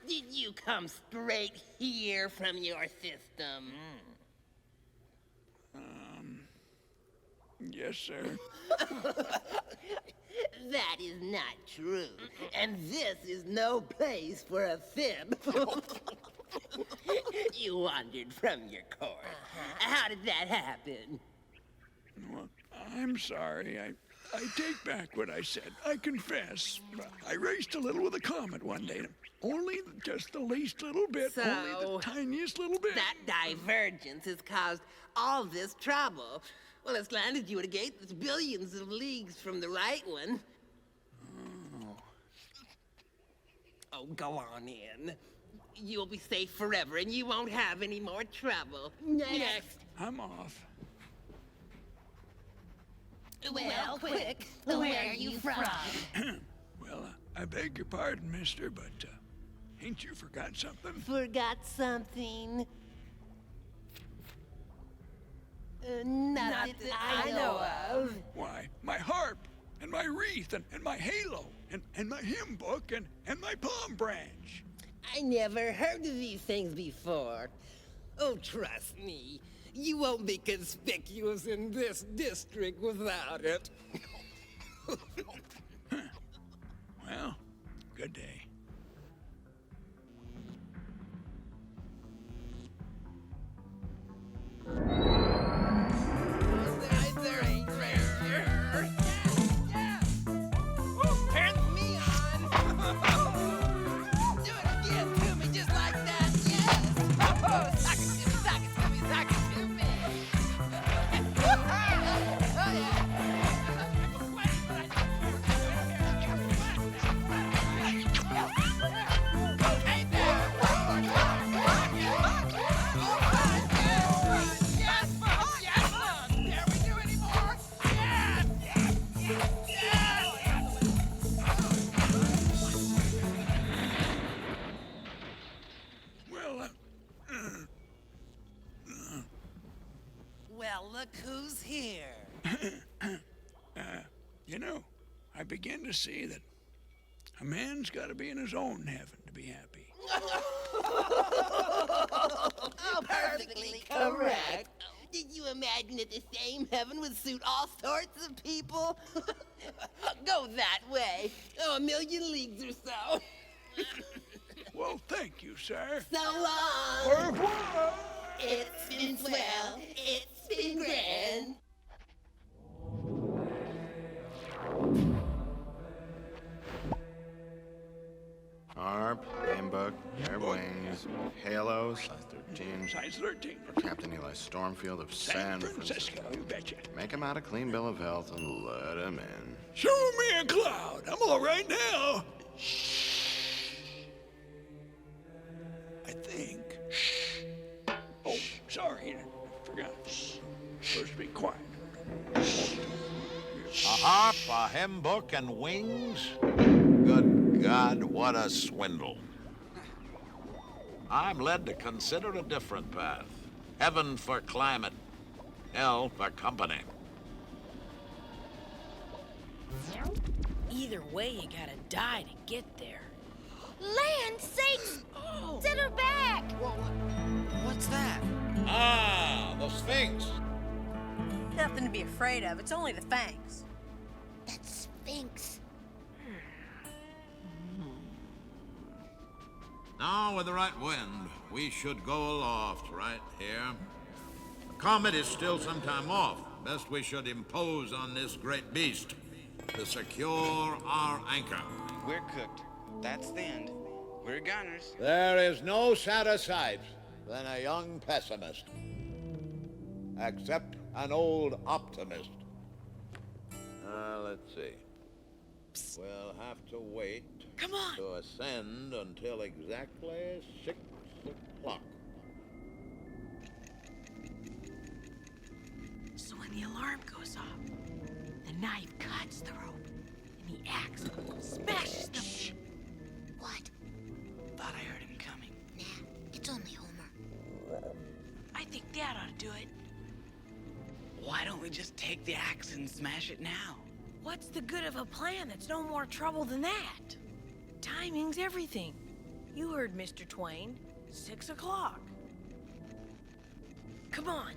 Did you come straight here from your system? Yes, sir. That is not true. And this is no place for a fib. You wandered from your course. How did that happen? Well, I'm sorry. I take back what I said. I confess. I raced a little with a comet one day. Only just the least little bit. So, only the tiniest little bit. That divergence has caused all this trouble. Well, it's landed you at a gate that's billions of leagues from the right one. Oh, go on in. You'll be safe forever, and you won't have any more trouble. Next. I'm off. Well, quick, where are you from? Well, I beg your pardon, mister, but ain't you forgot something? Forgot something? Not that I know of. Why, my harp, and my wreath, and my halo, and my hymn book, and my palm branch. I never heard of these things before. Oh, trust me. You won't be conspicuous in this district without it. Well, good day. There ain't rare. Turn me on. Do it again to me just like that, yes. Sock it to me, sock it to me, sock it to me. Oh, yeah. Well, look who's here. You know, I begin to see that a man's got to be in his own heaven to be happy. Oh, perfectly correct. Did you imagine that the same heaven would suit all sorts of people? Go that way. Oh, 1,000,000 leagues or so. Well, thank you, sir. So long. Au revoir. It's been swell. It's been grand. Harp, handbook, air wings, halos, size 13. Size 13. Captain Eli Stormfield of San Francisco. You betcha. Make him out a clean bill of health and let him in. Show me a cloud. I'm all right now. I think. Oh, sorry. Forgot. Supposed to be quiet. harp, a hymn book, and wings? Good God, what a swindle. I'm led to consider a different path. Heaven for climate, hell for company. Either way, you gotta die to get there. Land sakes! Oh. Set her back! What's that? Ah, the Sphinx. Nothing to be afraid of. It's only the fangs. That Sphinx. Now, with the right wind, we should go aloft right here. The Comet is still some time off. Best we should impose on this great beast to secure our anchor. We're cooked. That's the end. We're gunners. There is no sadder sight than a young pessimist, except an old optimist. Let's see. Psst. We'll have to wait. Come on. To ascend until exactly 6 o'clock. So when the alarm goes off, the knife cuts the rope, and the axe smashes them. Shh. What? Thought I heard him coming. Nah, it's only Homer. I think Dad ought to do it. Why don't we just take the axe and smash it now? What's the good of a plan that's no more trouble than that? Timing's everything. You heard Mr. Twain. 6 o'clock. Come on.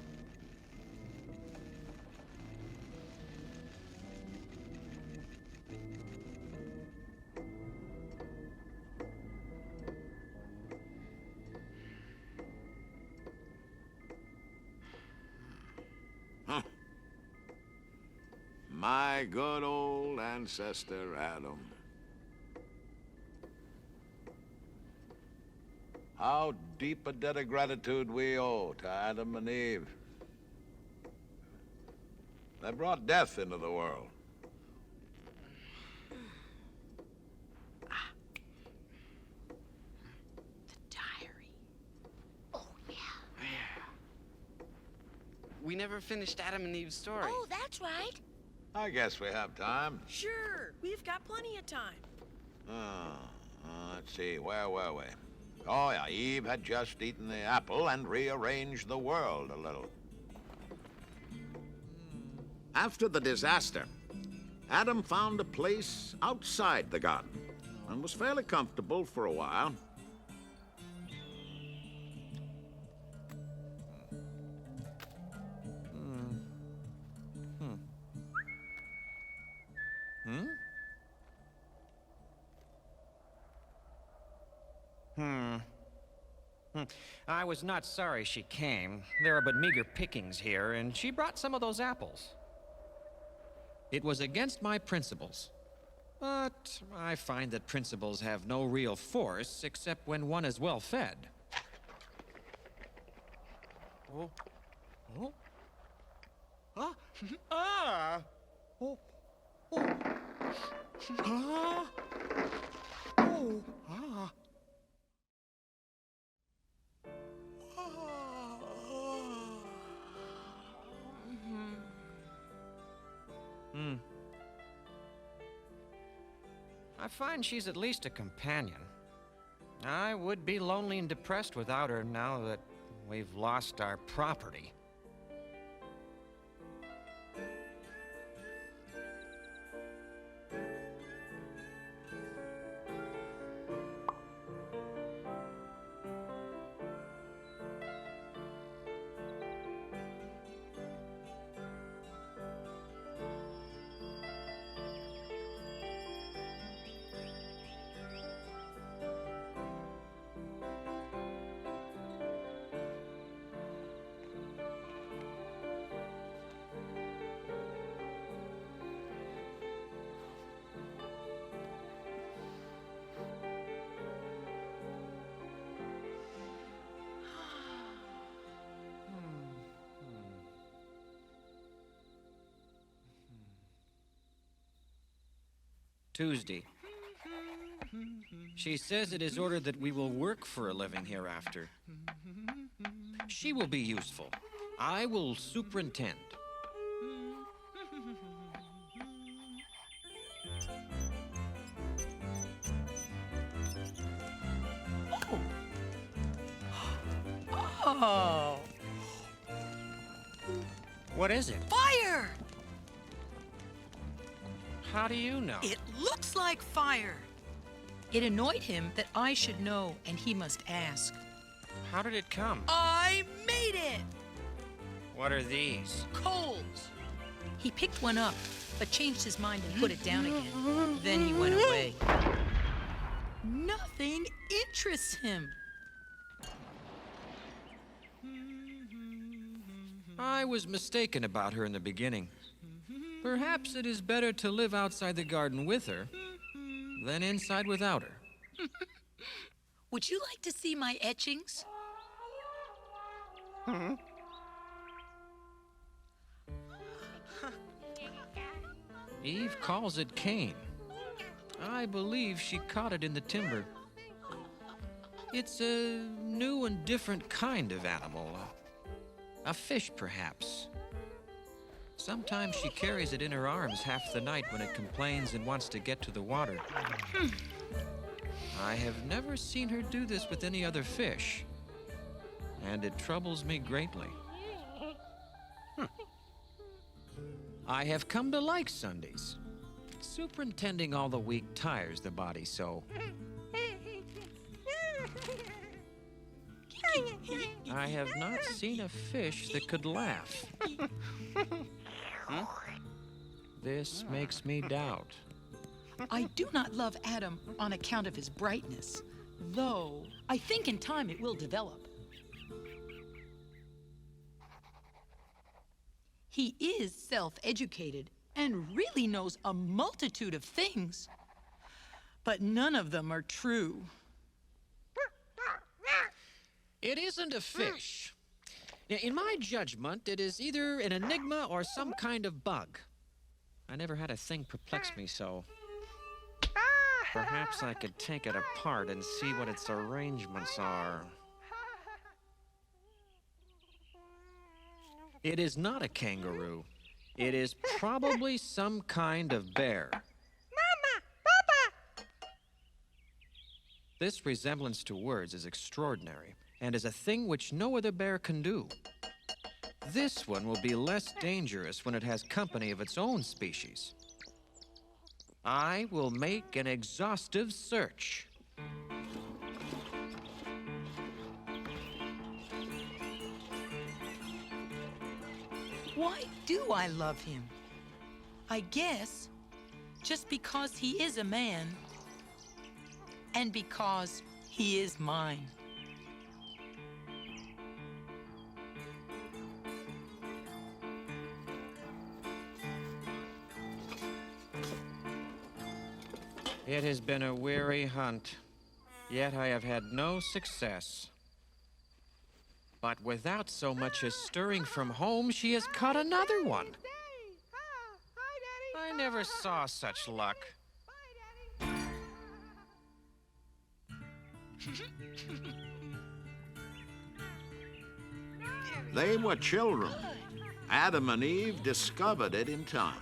Huh. My good old ancestor Adam. How deep a debt of gratitude we owe to Adam and Eve. They brought death into the world. The diary. Oh, yeah. We never finished Adam and Eve's story. Oh, that's right. I guess we have time. Sure, we've got plenty of time. Let's see, where were we? Oh, yeah, Eve had just eaten the apple and rearranged the world a little. After the disaster, Adam found a place outside the garden and was fairly comfortable for a while. I was not sorry she came. There are but meager pickings here, and she brought some of those apples. It was against my principles. But I find that principles have no real force except when one is well fed. Oh. Oh. Ah. Ah. Oh. Oh. Ah. Oh. Ah. I find she's at least a companion. I would be lonely and depressed without her now that we've lost our property. Tuesday. She says it is ordered that we will work for a living hereafter. She will be useful. I will superintend. Oh, What is it? fire! How do you know? It looks like fire. It annoyed him that I should know, and he must ask. How did it come? I made it! What are these? Coals. He picked one up, but changed his mind and put it down again. Then he went away. Nothing interests him. I was mistaken about her in the beginning. Perhaps it is better to live outside the garden with her than inside without her. Would you like to see my etchings? Eve calls it Cain. I believe she caught it in the timber. It's a new and different kind of animal. A fish, perhaps. Sometimes she carries it in her arms half the night when it complains and wants to get to the water. I have never seen her do this with any other fish, and it troubles me greatly. I have come to like Sundays. Superintending all the week tires the body so. I have not seen a fish that could laugh. This makes me doubt. I do not love Adam on account of his brightness, though I think in time it will develop. He is self-educated and really knows a multitude of things, but none of them are true. It isn't a fish. In my judgment, it is either an enigma or some kind of bug. I never had a thing perplex me so. Perhaps I could take it apart and see what its arrangements are. It is not a kangaroo. It is probably some kind of bear. Mama! Papa! This resemblance to words is extraordinary, and is a thing which no other bear can do. This one will be less dangerous when it has company of its own species. I will make an exhaustive search. Why do I love him? I guess just because he is a man and because he is mine. It has been a weary hunt, yet I have had no success. But without so much as stirring from home, she has caught another one. I never saw such luck. They were children. Adam and Eve discovered it in time.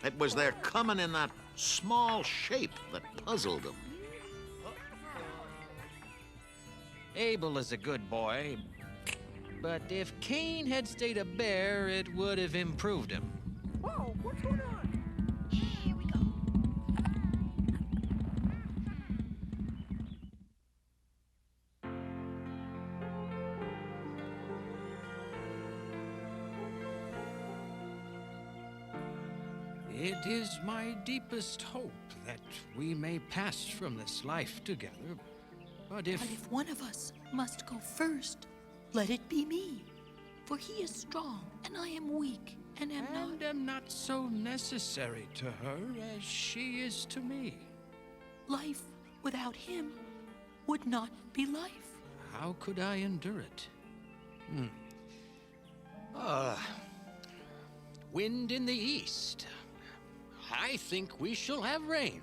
It was their coming in that small shape that puzzled them. Abel is a good boy, but if Cain had stayed a bear, it would have improved him. Whoa, what's going on? Here we go. It is my deepest hope that we may pass from this life together. But if one of us must go first, let it be me. For he is strong, and I am weak, and am not so necessary to her as she is to me. Life without him would not be life. How could I endure it? Wind in the east. I think we shall have rain.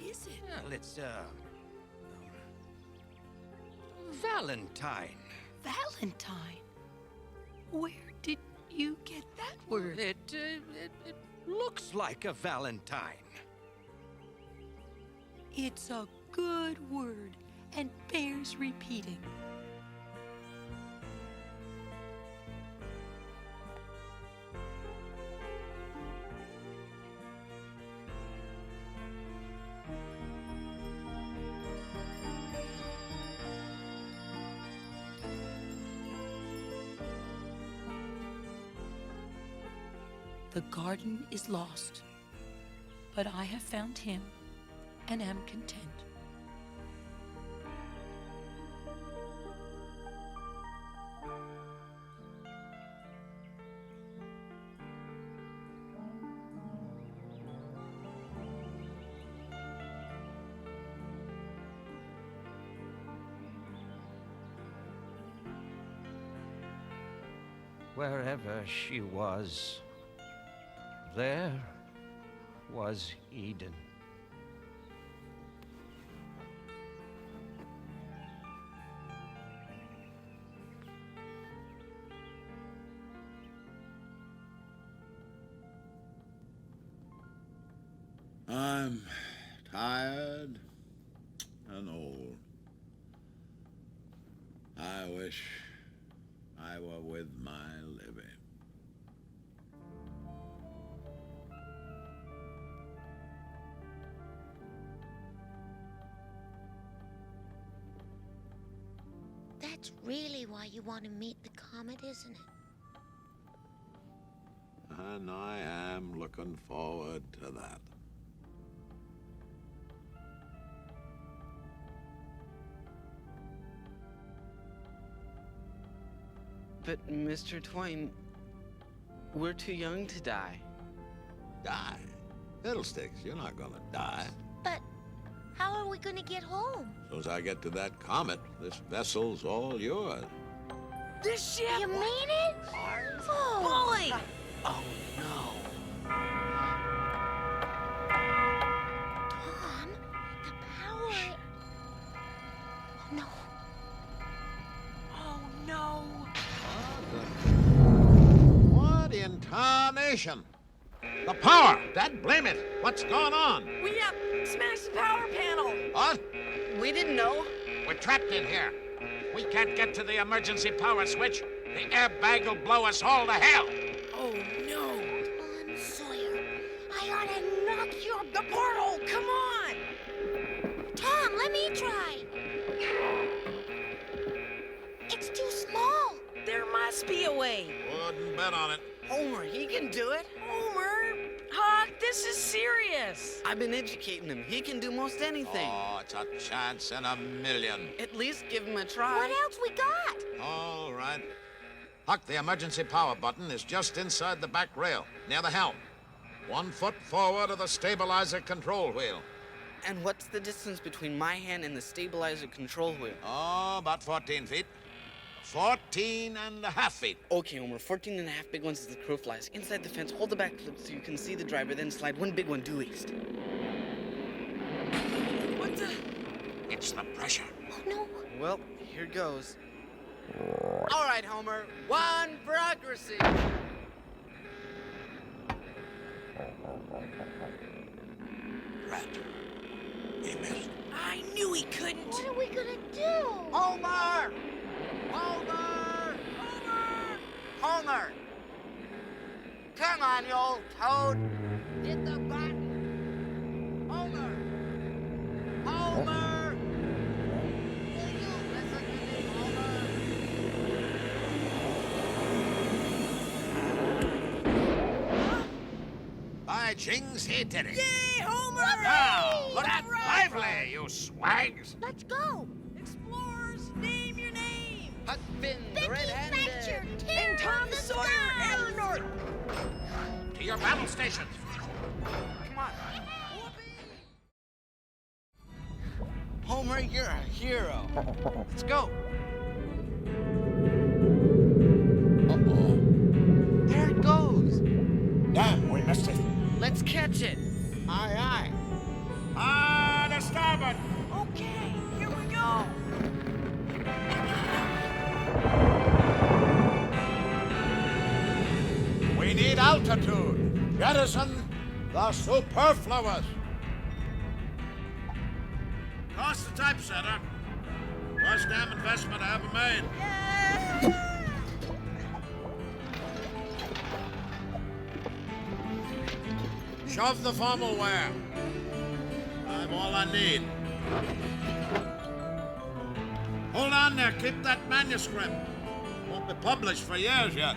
is it? Well, it's, Valentine. Valentine? Where did you get that word? It looks like a Valentine. It's a good word and bears repeating. The garden is lost, but I have found him and am content. Wherever she was, there was Eden. I'm tired and old. I wish I were with my Libby. That's really why you want to meet the Comet, isn't it? And I am looking forward to that. But, Mr. Twain, we're too young to die. Die? Fiddlesticks, you're not gonna die. But how are we gonna get home? As soon as I get to that Comet, this vessel's all yours. This ship? You mean it? Oh. Bully! Oh, no. Tom, the power... Oh, no. Oh, no. What in tarnation? The power! Dad, blame it! What's going on? We smashed the power panel. What? We didn't know. We're trapped in here. We can't get to the emergency power switch. The airbag will blow us all to hell. Oh, no. Tom Sawyer, I ought to knock your... The portal, come on. Tom, let me try. It's too small. There must be a way. Wouldn't bet on it. Homer, he can do it. Homer, Huck, this is serious. I've been educating him. He can do most anything. Oh, it's a chance in a million. At least give him a try. What else we got? All right. Huck, the emergency power button is just inside the back rail, near the helm. 1 foot forward of the stabilizer control wheel. And what's the distance between my hand and the stabilizer control wheel? Oh, about 14 feet. 14.5 feet. Okay, Homer, 14 and a half big ones as the crow flies. Inside the fence, hold the back clip so you can see the driver, then slide one big one due east. What the? It's the pressure. Oh, no. Well, here goes. All right, Homer, one for accuracy. Rat. He missed. I knew he couldn't. What are we gonna do? Homer! Homer! Homer! Homer! Come on, you old toad! Hit the button! Homer! Homer! Will you listen to me, Homer? By jings, he did it. Yay, Homer! Now, look out lively, you swags. Let's go. Explorers, name your name. Huck Finn, the Becky, red-handed. Thatcher, And Tom Sawyer, and North. To your battle stations. Come on. Homer, you're a hero. Let's go. Uh-oh. There it goes. Damn, we missed it. Let's catch it. Aye, aye. to starboard. Okay, here we go. We need altitude. Jettison the superfluous. Toss the typesetter. Worst damn investment I ever made. Shove the formal wear. I've all I need. Hold on there. Keep that manuscript. Won't be published for years yet.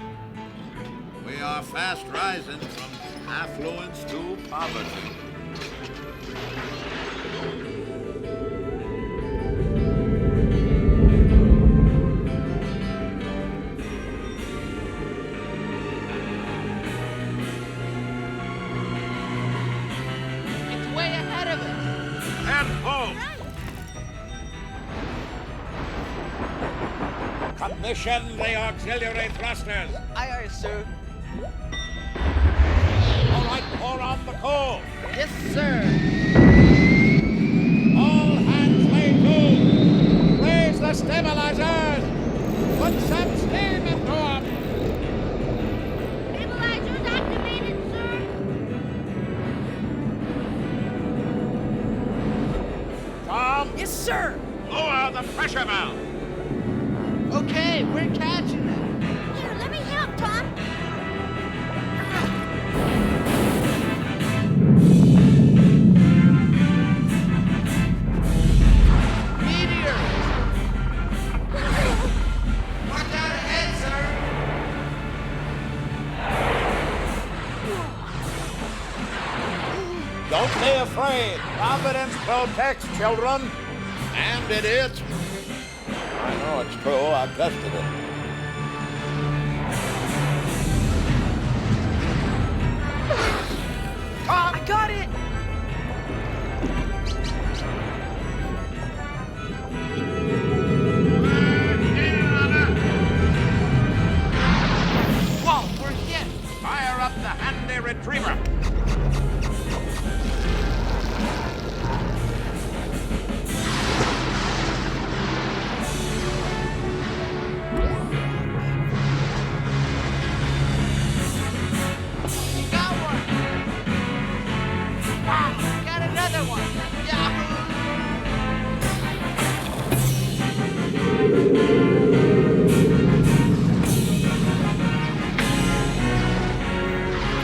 We are fast rising from affluence to poverty. It's way ahead of us. Head home. Commission the auxiliary thrusters. Aye, aye, sir. All right, pour on the coal. Yes, sir. All hands lay to. Raise the stabilizers. Put some steam into them. Stabilizers activated, sir. Tom? Yes, sir. Lower the pressure valve. Okay, we're catching it. Here, let me help, Tom. Meteor! Watch out ahead, sir! Don't be afraid. Providence protects children and idiots. I know it's true. I've tested it. Tom, I got it. Whoa, we're hit. Fire up the handy retriever. Got one! Wow, got another one! Yahoo!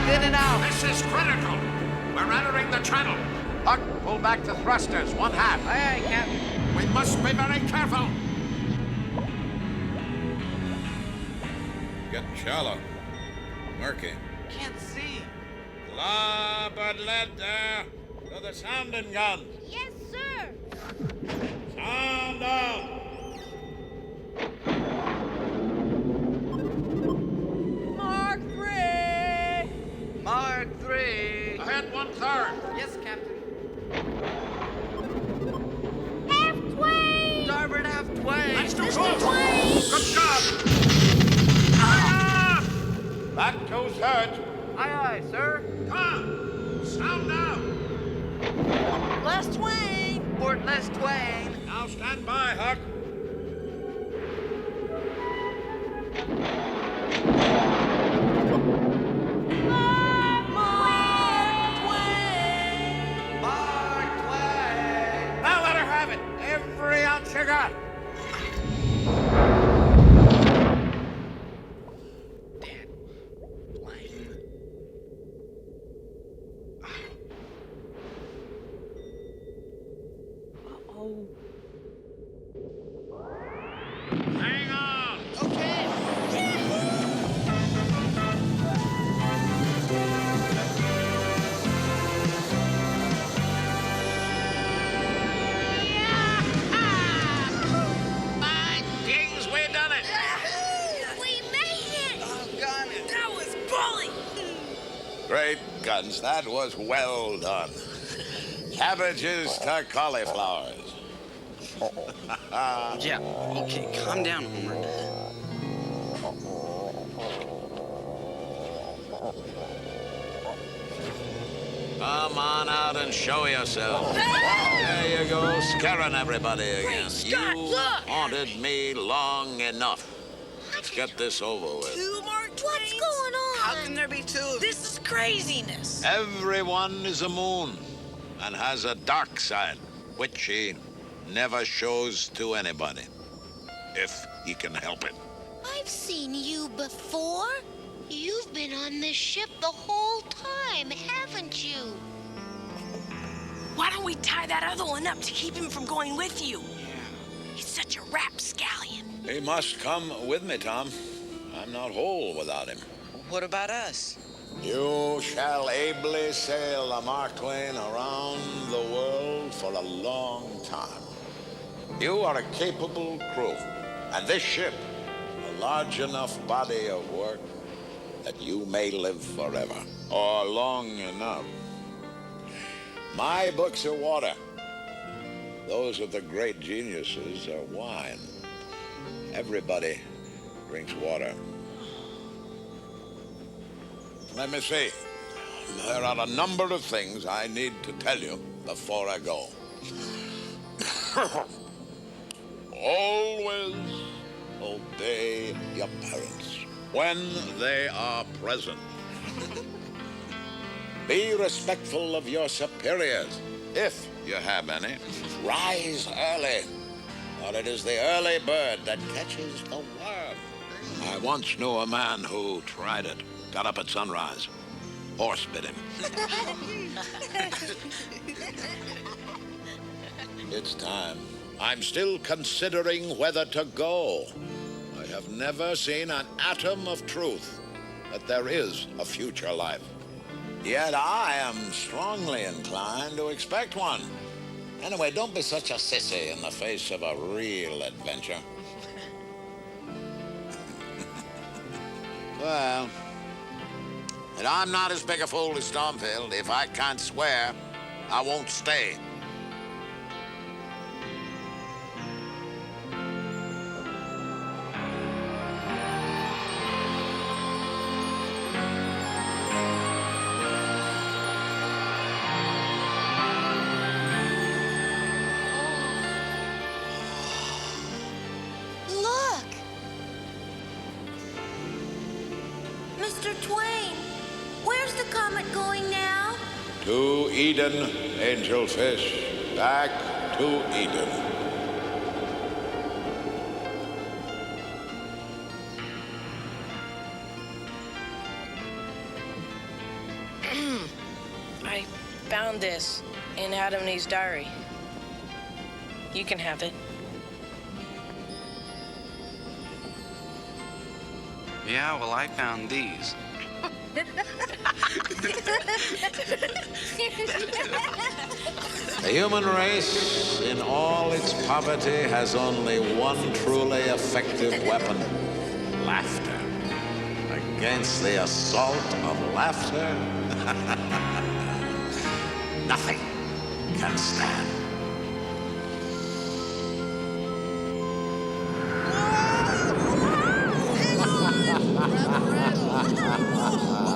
Thinning out. This is critical. We're entering the channel. Huck, pull back the thrusters, one half. Aye, aye, Captain. We must be very careful. Getting shallow. Murky. Can't see. Larboard lead there. To the sounding guns. Yes, sir. Sound out. Mark 3. Mark 3. Ahead 1/3. Yes, Captain. Half Twain. Starboard half Twain. That's too Mr. close. Twain. Good job. Back 2/3. Aye, aye, sir. Come. Sound out. Les Twain. Port Les Twain. Now stand by, Huck. Mark Twain. Now let her have it. Every ounce you got. Oh. Hang on. Okay. My dings, we done it. We made it. Doggone it. That was bully. Great guns. That was well done. Cabbages to cauliflowers. Yeah, okay, calm down, Homer. Come on out and show yourself. There you go, scaring everybody again. Scott, you look! haunted me long enough. Let's get this over with. Two Mark Twains? What's going on? How can there be two of you? This is craziness. Everyone is a moon and has a dark side, which he never shows to anybody, if he can help it. I've seen you before. You've been on this ship the whole time, haven't you? Why don't we tie that other one up to keep him from going with you? He's such a rapscallion. He must come with me, Tom. I'm not whole without him. What about us? You shall ably sail the Mark Twain around the world for a long time. You are a capable crew, and this ship, a large enough body of work that you may live forever, or long enough. My books are water. Those of the great geniuses are wine. Everybody drinks water. Let me see. There are a number of things I need to tell you before I go. Always obey your parents when they are present. Be respectful of your superiors, if you have any. Rise early, or it is the early bird that catches the worm. I once knew a man who tried it. Got up at sunrise. Horse bit him. It's time. I'm still considering whether to go. I have never seen an atom of truth that there is a future life. Yet I am strongly inclined to expect one. Anyway, don't be such a sissy in the face of a real adventure. Well, and I'm not as big a fool as Stormfield. If I can't swear, I won't stay. Look! Mr. Twain, where's the Comet going now? To Eden, angelfish. Back to Eden. I found this in Adam and Eve's diary. You can have it. Yeah, well, I found these. The human race, in all its poverty, has only one truly effective weapon: laughter. Against the assault of laughter, nothing can stand.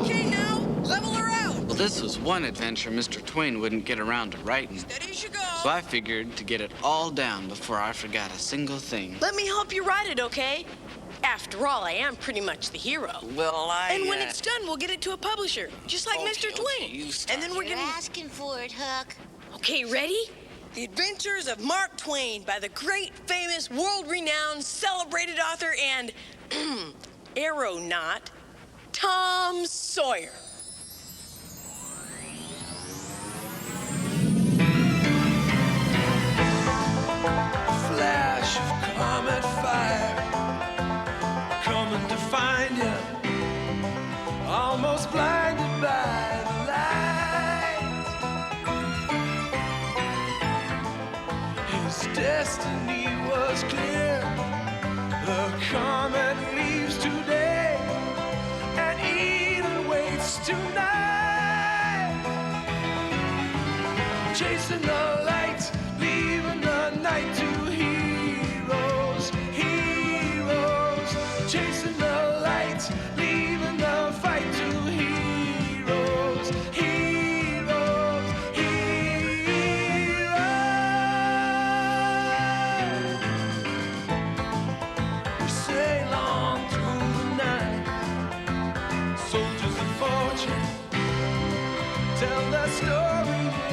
Okay, now, level her out. Well, this was one adventure Mr. Twain wouldn't get around to writing. Steady as you go. So I figured to get it all down before I forgot a single thing. Let me help you write it, okay? After all, I am pretty much the hero. Well, And when it's done, we'll get it to a publisher, just like Mr. Twain. And then we're You're gonna... asking for it, Huck. Okay, ready? The Adventures of Mark Twain by the great, famous, world-renowned, celebrated author and aeronaut, Tom Sawyer. Flash of comet fire, coming to find you, almost blinded by the light. His destiny was clear. The comet leaves today, and Eden waits tonight. Chasing the light, leaving the night to heroes, heroes. Chasing the light, leaving the fight to heroes, heroes. the story